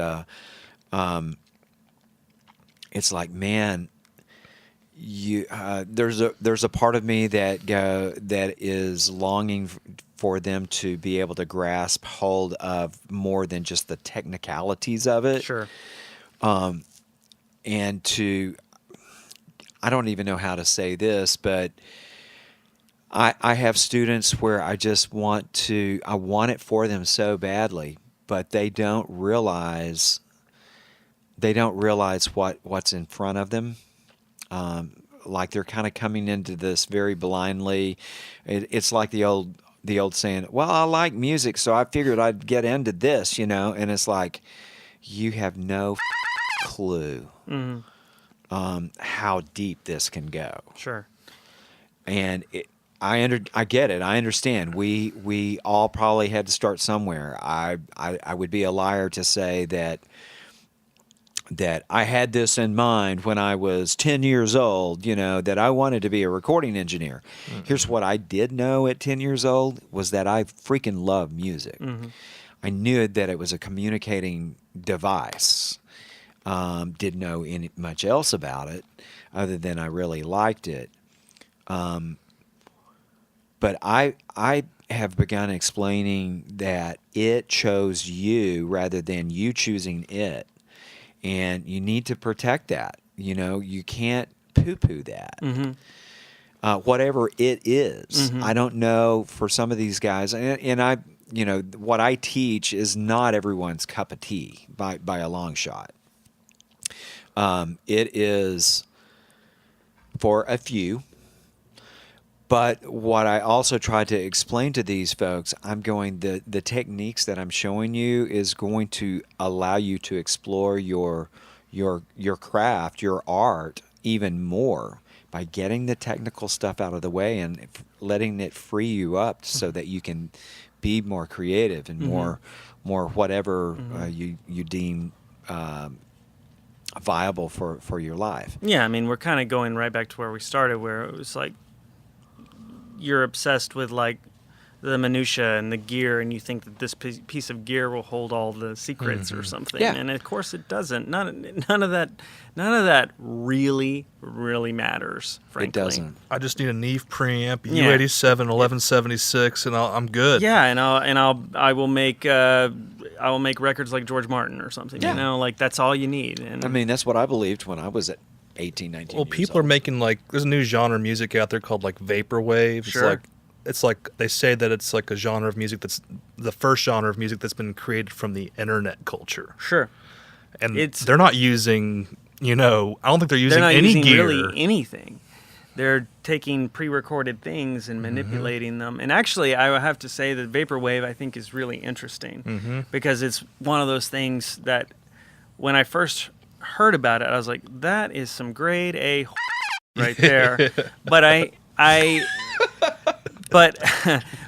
it's like, man, there's a part of me that is longing for them to be able to grasp hold of more than just the technicalities of it. Sure. And I don't even know how to say this, but I have students where I want it for them so badly, but they don't realize what's in front of them. Like they're kind of coming into this very blindly. It's like the old saying, well, I like music, so I figured I'd get into this, and it's like, you have no clue how deep this can go. Sure. And I get it. I understand. We all probably had to start somewhere. I would be a liar to say that I had this in mind when I was 10 years old, that I wanted to be a recording engineer. Mm-hmm. Here's what I did know at 10 years old was that I freaking love music. Mm-hmm. I knew that it was a communicating device. Didn't know much else about it other than I really liked it. But I have begun explaining that it chose you rather than you choosing it. And you need to protect that. You can't poo-poo that. Mm-hmm. Whatever it is. Mm-hmm. I don't know for some of these guys, and I, what I teach is not everyone's cup of tea by a long shot. It is for a few. But what I also try to explain to these folks, the techniques that I'm showing you is going to allow you to explore your craft, your art even more by getting the technical stuff out of the way and letting it free you up so that you can be more creative and more whatever you deem viable for your life. Yeah, I mean, we're kind of going right back to where we started, where it was like, you're obsessed with like the minutia and the gear, and you think that this piece of gear will hold all the secrets or something. Yeah. And of course it doesn't. None of that really matters, frankly. It doesn't. I just need a Neve preamp, Yeah. U87, 1176, and I'm good. Yeah, and I will make records like George Martin or something. Yeah. You know, like that's all you need. And I mean, that's what I believed when I was at 18, 19 Well, years people are old. making like there's a new genre of music out there called like vaporwave. Sure. It's like they say that it's like a genre of music that's the first genre of music that's been created from the internet culture. sure. And It's- they're not using, I don't think they're using They're not any using gear. really anything. They're taking pre-recorded things and manipulating them. And actually, I would have to say that vaporwave I think is really interesting because it's one of those things that when I first heard about it, I was like, that is some grade A right there. But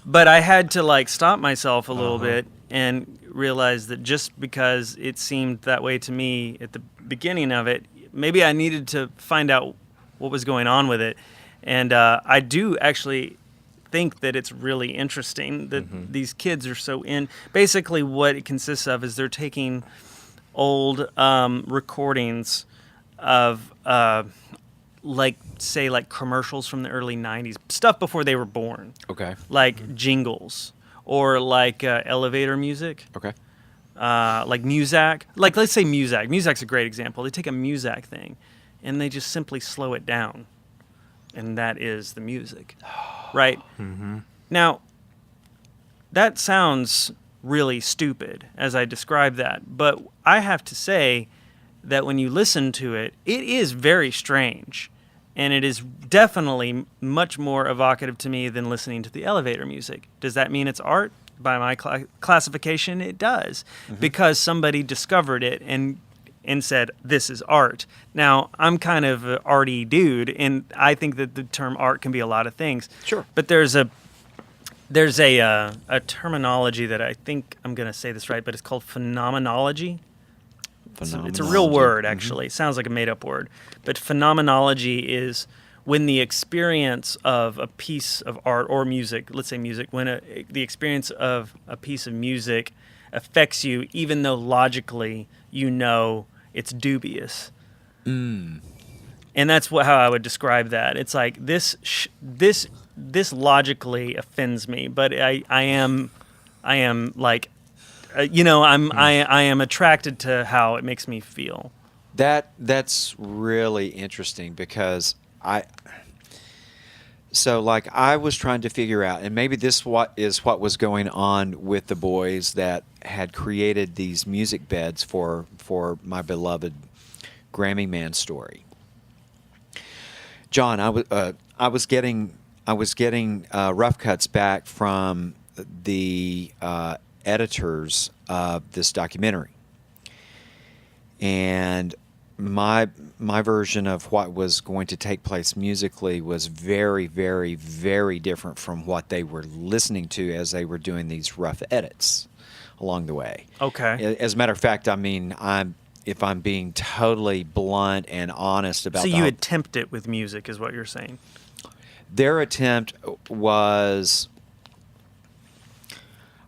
but I had to like stop myself a little bit and realize that just because it seemed that way to me at the beginning of it, maybe I needed to find out what was going on with it. And I do actually think that it's really interesting that these kids are so in. Basically, what it consists of is they're taking old recordings of like commercials from the early 90s, stuff before they were born, Okay. like jingles or like elevator music, Okay. like Muzak. Like, let's say Muzak. Muzak's a great example. They take a Muzak thing and they just simply slow it down, and that is the music, right? Now, that sounds really stupid as I describe that, but I have to say that when you listen to it, it is very strange. And it is definitely much more evocative to me than listening to the elevator music. Does that mean it's art? By my classification, it does. Because somebody discovered it and said, this is art. Now, I'm kind of an arty dude, and I think that the term art can be a lot of things. Sure. But there's a terminology that I think I'm going to say this right, but it's called phenomenology. It's a real word, actually. It sounds like a made-up word. But phenomenology is when the experience of a piece of art or music, let's say music, when the experience of a piece of music affects you, even though logically you know it's dubious. And that's how I would describe that. It's like this logically offends me, but I am like, I am attracted to how it makes me feel. That's really interesting because I was trying to figure out, and maybe this what was going on with the boys that had created these music beds for my beloved Grammy Man story. John, I was getting rough cuts back from the editors of this documentary, and my version of what was going to take place musically was very, very, very different from what they were listening to as they were doing these rough edits along the way. Okay. As a matter of fact, I mean, if I'm being totally blunt and honest about So you attempt it with music, is what you're saying? their attempt was,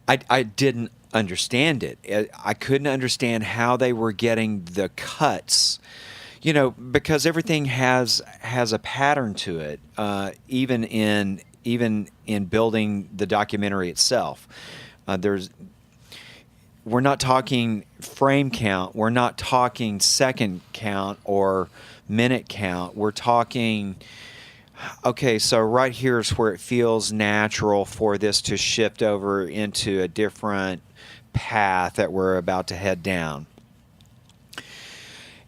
I didn't understand it. I couldn't understand how they were getting the cuts, because everything has a pattern to it, even in building the documentary itself. We're not talking frame count. We're not talking second count or minute count. We're talking, okay, so right here is where it feels natural for this to shift over into a different path that we're about to head down.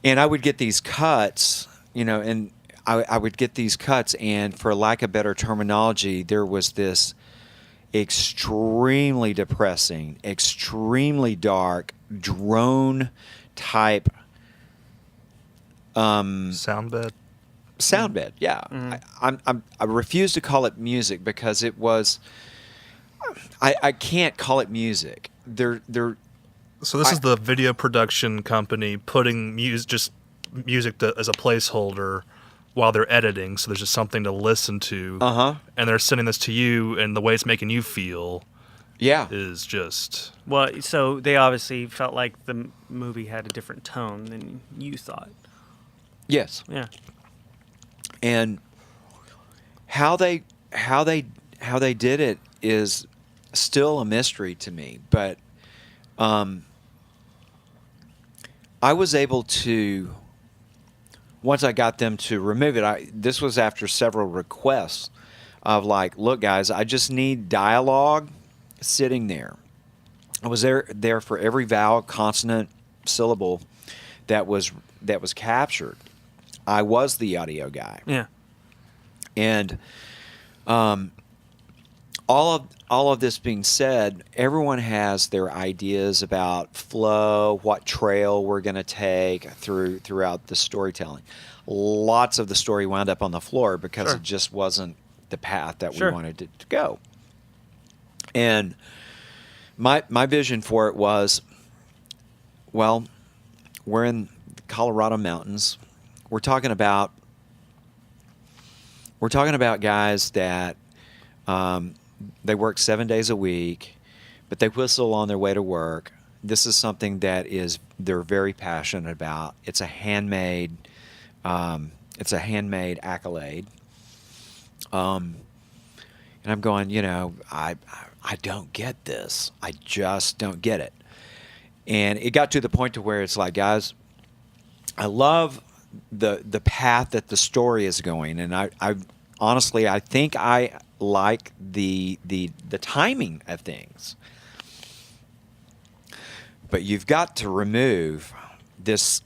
And I would get these cuts, and I would get these cuts, and for lack of better terminology, there was this extremely depressing, extremely dark, drone type Sound bed. sound bed. Yeah, I refuse to call it music because it was. I can't call it music. They're So this is the video production company putting music as a placeholder while they're editing, so there's just something to listen to. And they're sending this to you, and the way it's making you feel is just... Well, so they obviously felt like the movie had a different tone than you thought. Yes. Yeah. And how they did it is still a mystery to me, but I was able to, once I got them to remove it, this was after several requests of like, look guys, I just need dialogue sitting there. I was there for every vowel, consonant, syllable that was captured. I was the audio guy. Yeah. And all of this being said, everyone has their ideas about flow, what trail we're going to take throughout the storytelling. Lots of the story wound up on the floor because it just wasn't the path that we wanted it to go. And my vision for it was, well, we're in the Colorado mountains. We're talking about guys that they work 7 days a week, but they whistle on their way to work. This is something that they're very passionate about. It's a handmade accolade. And I'm going, I don't get this. I just don't get it. And it got to the point to where it's like, guys, I love the path that the story is going, and I honestly, I think I like the timing of things. But you've got to remove this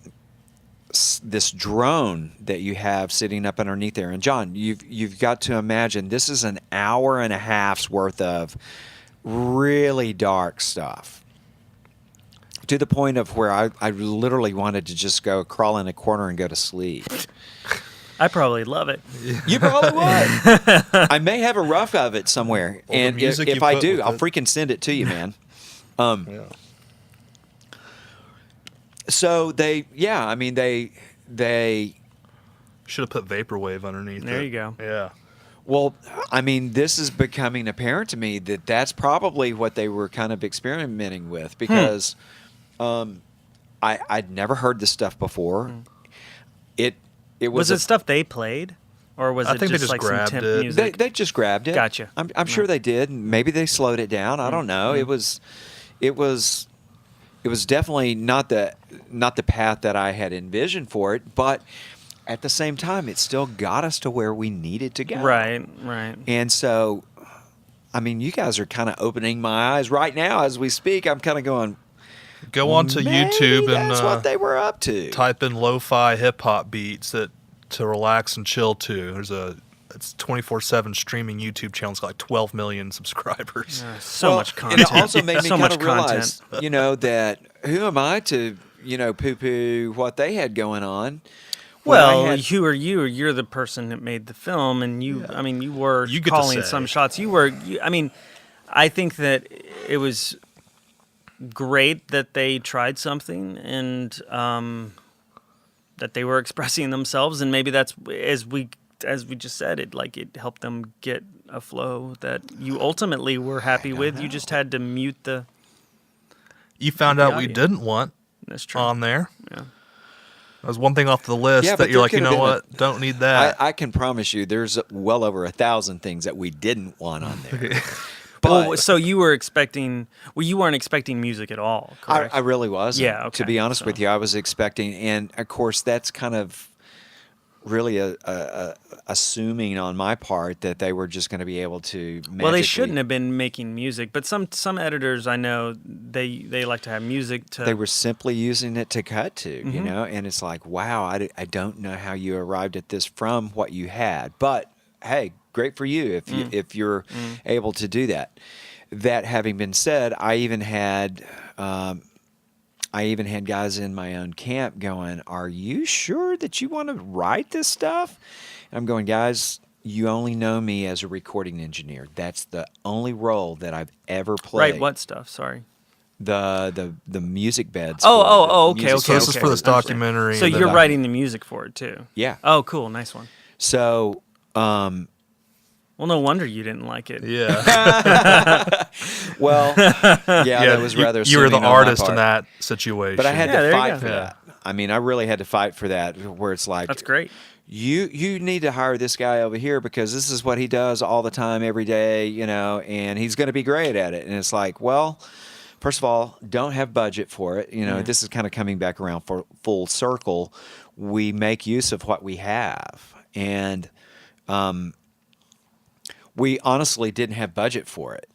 drone that you have sitting up underneath there. And John, you've got to imagine this is an hour and a half's worth of really dark stuff. To the point of where I literally wanted to just go crawl in a corner and go to sleep. I probably love it. You probably would. I may have a rough of it somewhere, Well, and if I do, I'll freaking send it to you, man. So they should have put vaporwave underneath. There it. you go. Yeah. Well, I mean, this is becoming apparent to me that that's probably what they were kind of experimenting with, because I'd never heard this stuff before. It was it stuff they played, or was I it think just they just like some grabbed temp it. music? They just grabbed it. Gotcha. I'm sure they did. Maybe they slowed it down. I don't know. It was definitely not the path that I had envisioned for it, but at the same time, it still got us to where we needed to go. Right. And so, I mean, you guys are kind of opening my eyes right now as we speak. I'm kind of going, go onto YouTube and that's what they were up to. Type in lo-fi hip-hop beats to relax and chill to. It's 24/7 streaming YouTube channel. It's got like 12 million subscribers. So much content. And it also made me so kind much of realize, that who am I to, poo-poo what they had going on? Well, you are you. You're the person that made the film, and you. I mean, you were You get to calling say. some shots. I mean, I think that it was great that they tried something, and that they were expressing themselves, and maybe that's as we just said, it helped them get a flow that you ultimately were happy with. You just had to mute the. You found out we didn't want That's true. on there. Yeah. That was one thing off the list Yeah, that but you're there like, you could've know been what? Don't need that. I can promise you there's well over 1,000 things that we didn't want on there. But So you were expecting? Well, you weren't expecting music at all, correct? I really was. Yeah, okay, To be honest so- with you, I was expecting, and of course, that's kind of really assuming on my part that they were just going to be able to. Well, they shouldn't have been making music, but some editors I know they like to have music to. They were simply using it to cut to, and it's like, wow, I don't know how you arrived at this from what you had, but hey, great for you if you're able to do that. That having been said, I even had guys in my own camp going, "Are you sure that you want to write this stuff?" And I'm going, guys, you only know me as a recording engineer. That's the only role that I've ever played. Right, what stuff? Sorry. The music beds. Okay, So this is for this Understand. documentary. So and you're then- writing the music for it too. Yeah. Oh, cool, nice one. So, Well, no wonder you didn't like it. Yeah. well, yeah, that was rather. You were the assuming on my artist in part. that situation. But I had Yeah, to there you fight go. for Yeah. that. I mean, I really had to fight for that. Where it's like, That's great. you need to hire this guy over here because this is what he does all the time, every day, and he's going to be great at it. And it's like, well, first of all, don't have budget for it. This is kind of coming back around for full circle. We make use of what we have, and we honestly didn't have budget for it.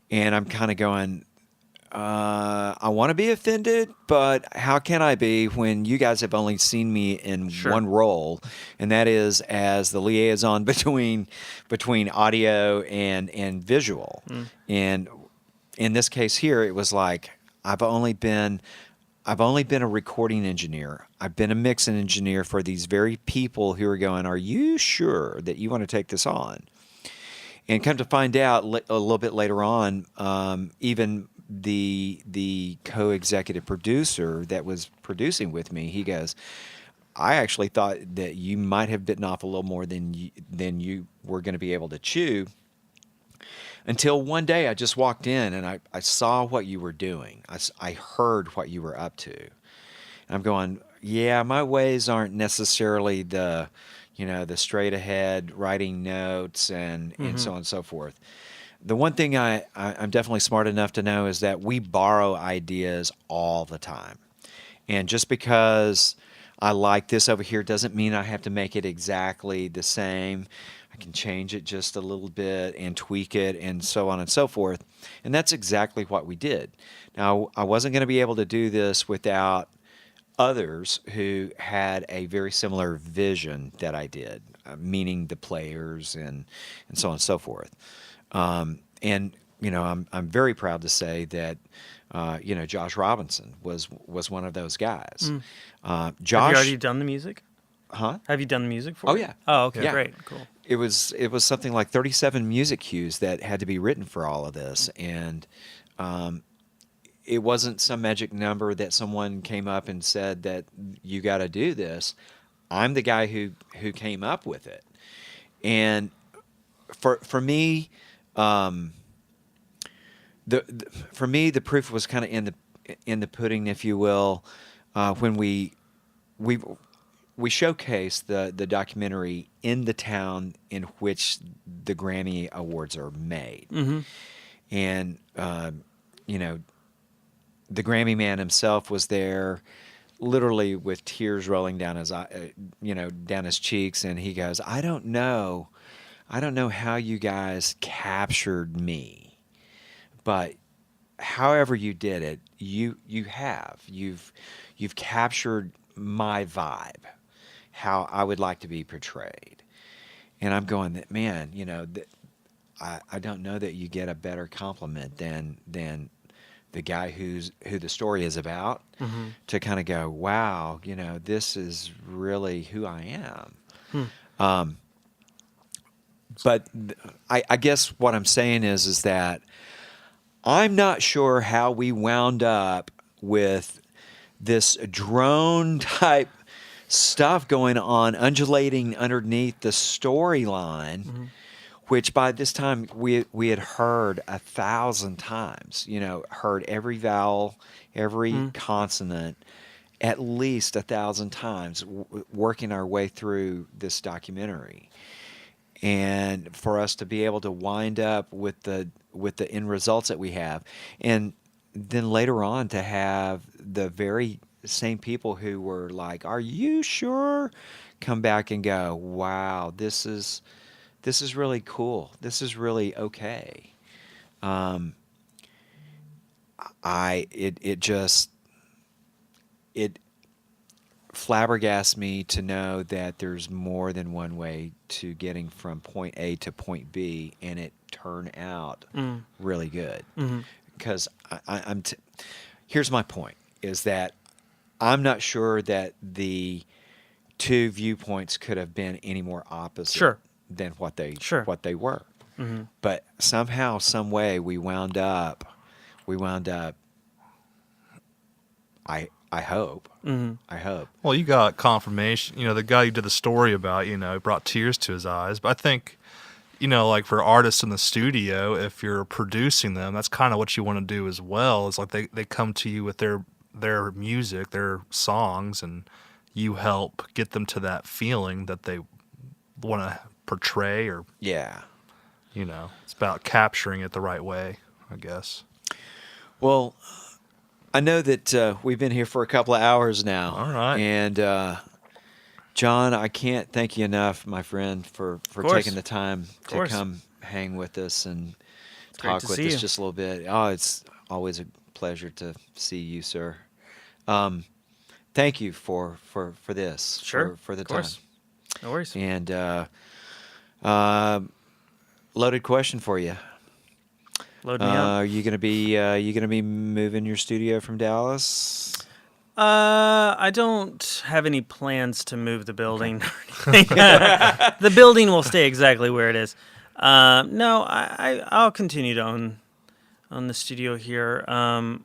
And I'm kind of going, I want to be offended, but how can I be when you guys have only seen me in Sure. one role, and that is as the liaison between audio and visual. And in this case here, it was like I've only been a recording engineer. I've been a mixing engineer for these very people who are going, are you sure that you want to take this on? And come to find out a little bit later on, even the co-executive producer that was producing with me, he goes, I actually thought that you might have bitten off a little more than you were going to be able to chew. Until one day I just walked in and I saw what you were doing. I heard what you were up to. And I'm going, yeah, my ways aren't necessarily the straight ahead writing notes and so on and so forth. The one thing I'm definitely smart enough to know is that we borrow ideas all the time. And just because I like this over here doesn't mean I have to make it exactly the same. I can change it just a little bit and tweak it and so on and so forth. And that's exactly what we did. Now, I wasn't going to be able to do this without others who had a very similar vision that I did, meaning the players and so on and so forth. And I'm very proud to say that Josh Robinson was one of those guys. Josh, Have you already done the music? huh? Have you done the music for Oh, it? yeah. Oh, okay, Yeah. great, cool. It was something like 37 music cues that had to be written for all of this, and it wasn't some magic number that someone came up and said that you got to do this. I'm the guy who came up with it, and for me, the proof was kind of in the pudding, if you will, when we showcased the documentary in the town in which the Grammy Awards are made, and the Grammy man himself was there, literally with tears rolling down down his cheeks, and he goes, I don't know how you guys captured me, but however you did it, you've captured my vibe, how I would like to be portrayed. And I'm going, that man, I don't know that you get a better compliment than the guy who the story is about, to kind of go, wow, this is really who I am. But I guess what I'm saying is that I'm not sure how we wound up with this drone type stuff going on, undulating underneath the storyline, which by this time we had heard 1,000 times. Heard every vowel, every consonant, at least 1,000 times, working our way through this documentary. And for us to be able to wind up with the end results that we have, and then later on to have the very same people who were like, "Are you sure?" come back and go, "Wow, this is really cool. This is really okay." It flabbergasts me to know that there's more than one way to getting from point A to point B, and it turned out really good. Because here's my point: is that I'm not sure that the two viewpoints could have been any more opposite than what they were. But somehow, some way, we wound up. I hope. I hope. Well, you got confirmation. The guy you did the story about, brought tears to his eyes. But I think, like for artists in the studio, if you're producing them, that's kind of what you want to do as well. It's like they come to you with their music, their songs, and you help get them to that feeling that they want to portray, or Yeah. it's about capturing it the right way, I guess. Well, I know that we've been here for a couple of hours now. All right. And John, I can't thank you enough, my friend, for course. taking the time to course. come hang with us and great talk to with see us you. just a little bit. Oh, it's always a pleasure to see you, sir. Thank you for this. Sure. For the of course. time. No worries. And loaded question for you. Load me up. Are you gonna be moving your studio from Dallas? I don't have any plans to move the building. The building will stay exactly where it is. No, I'll continue to own the studio here. I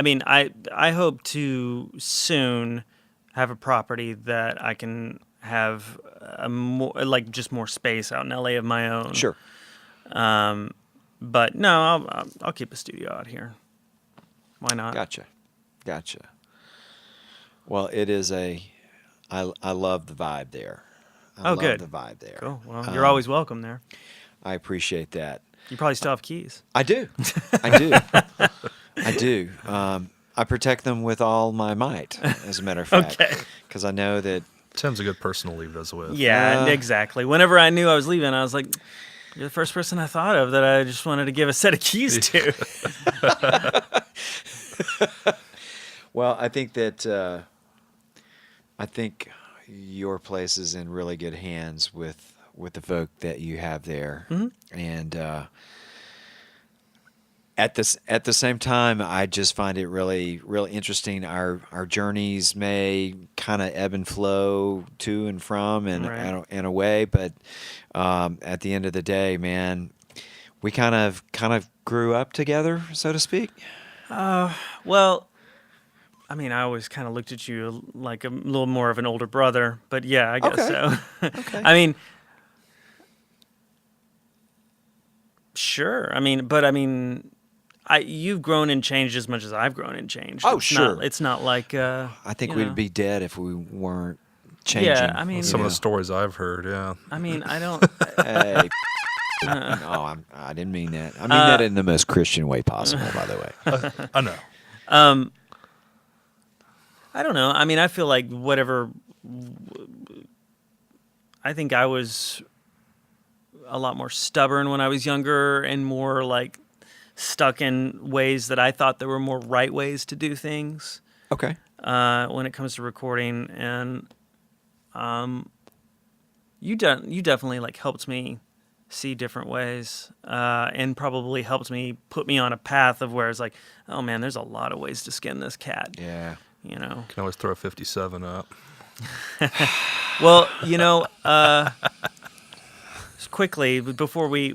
mean, I hope to soon have a property that I can have just more space out in LA of my own. Sure. But no, I'll keep a studio out here. Why not? Gotcha. Well, it is I love the vibe there. I love good. the vibe there. Cool. Well, you're always welcome there. I appreciate that. You probably still have keys. I do. I do. I protect them with all my might, as a matter of fact. Okay. Because I know that. Tim's a good person to leave us with. Yeah, exactly. Whenever I knew I was leaving, I was like, you're the first person I thought of that I just wanted to give a set of keys to. Well, I think that your place is in really good hands with the folk that you have there, and at the same time, I just find it really interesting. Our journeys may kind of ebb and flow to and from and in a way, but at the end of the day, man, we kind of grew up together, so to speak. Well, I mean, I always kind of looked at you like a little more of an older brother, but yeah, I guess Okay. so. Okay. I mean, sure. You've grown and changed as much as I've grown and changed. Oh, It's sure. It's not like. I think you know. we'd be dead if we weren't changing. Yeah, I mean, Some you of the stories I've heard, yeah. I mean, I don't. Hey, no, I didn't mean that. I mean that in the most Christian way possible, by the way. I know. I don't know. I mean, I feel like whatever. I think I was a lot more stubborn when I was younger and more like stuck in ways that I thought there were more right ways to do things. Okay. When it comes to recording, and you definitely like helped me see different ways, and probably helped me put me on a path of where it's like, oh man, there's a lot of ways to skin this cat. Yeah. You know. Can always throw a 57 up. Well, quickly before we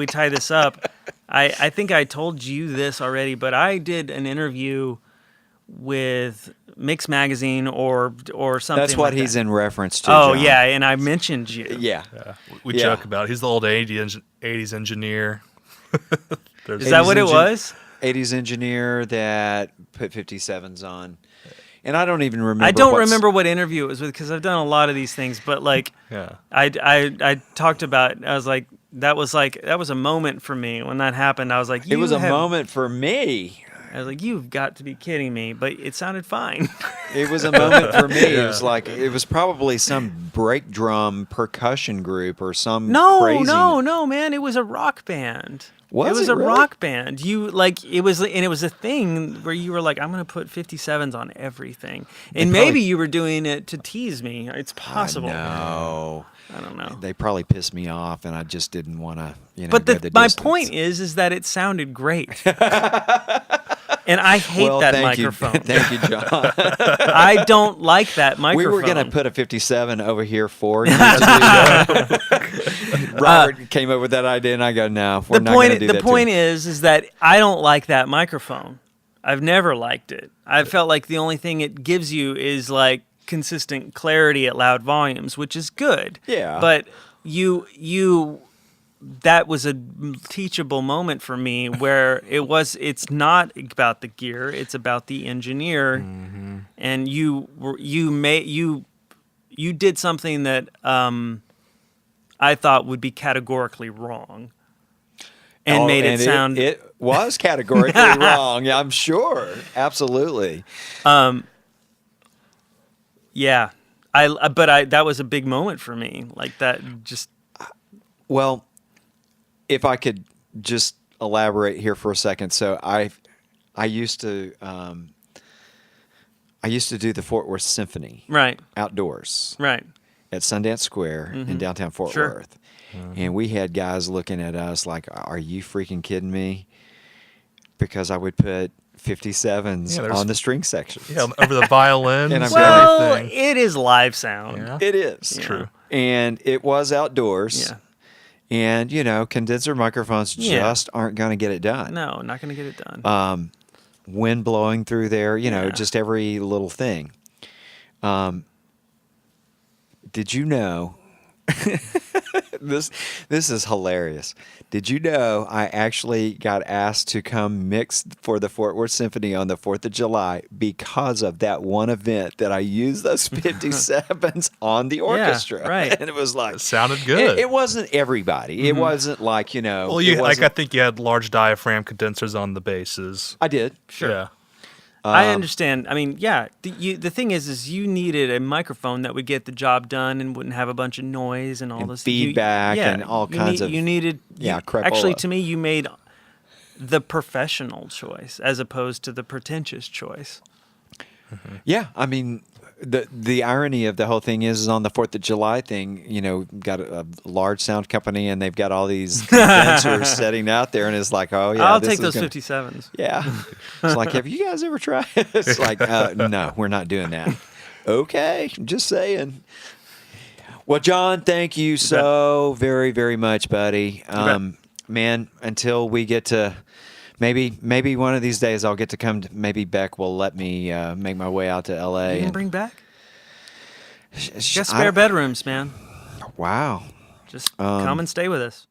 tie this up, I think I told you this already, but I did an interview with Mix Magazine or something. That's what like he's that. in reference to. Oh John. yeah, and I mentioned you. Yeah. We Yeah. joke about it. He's the old 80s engineer. Is that what it was? 80s engineer that put 57s on. And I don't even remember. I don't remember what interview it was with because I've done a lot of these things, but like, Yeah. I talked about. I was like, that was a moment for me when that happened. I was like, It was a have- moment for me. I was like, you've got to be kidding me, but it sounded fine. It was a moment for me. It was like it was probably some break drum percussion group or some crazy. No, man, it was a rock band. Was it was it a really? rock band. You like it was, and it was a thing where you were like, I'm gonna put 57s on everything, and probably- maybe you were doing it to tease me. It's possible. No. I don't know. They probably pissed me off, and I just didn't want to, But go the my distance. point is that it sounded great, and I hate Well, that thank microphone. You. Thank you, John. I don't like that microphone. We were going to put a 57 over here for you. Robert came up with that idea, and I go, no, we're not going to do that. The point is that I don't like that microphone. I've never liked it. I felt like the only thing it gives you is like consistent clarity at loud volumes, which is good. Yeah. But that was a teachable moment for me where it's not about the gear, it's about the engineer. And you did something that I thought would be categorically wrong. And made it sound. It was categorically wrong. Yeah, I'm sure. Absolutely. Yeah, that was a big moment for me. Like that, just. Well, if I could just elaborate here for a second, so I used to do the Fort Worth Symphony Right. outdoors Right. at Sundance Square in downtown Fort Sure. Worth. And we had guys looking at us like, are you freaking kidding me? Because I would put 57s on the string section. Yeah, over the violins And and Well, everything. it is live sound. Yeah. It is. True. And it was outdoors. Yeah. And, condenser microphones just aren't going to get it done. No, not going to get it done. Wind blowing through there, just every little thing. Did you know... This is hilarious. Did you know I actually got asked to come mix for the Fort Worth Symphony on the 4th of July because of that one event that I used those 57s on the orchestra? right. And it was like... It sounded good. It wasn't everybody. It wasn't like, Well, it I wasn't- think you had large diaphragm condensers on the basses. I did. Sure. Yeah. I understand. I mean, yeah. The thing is you needed a microphone that would get the job done and wouldn't have a bunch of noise and all And this feedback and all kinds of... You needed. Actually, crapola. to me, you made the professional choice as opposed to the pretentious choice. Yeah, I mean, the irony of the whole thing is on the 4th of July thing, got a large sound company and they've got all these condensers setting out there, and it's like, oh yeah, I'll this take is those gonna- 57s. Yeah, it's like, have you guys ever tried? It's like, no, we're not doing that. Okay, just saying. Well, John, thank you so very, very much, buddy. Man, until we get to. Maybe one of these days I'll get to come. Maybe Beck will let me make my way out to L.A. You can and bring back. sh- You got spare bedrooms, man. Wow. Just come and stay with us.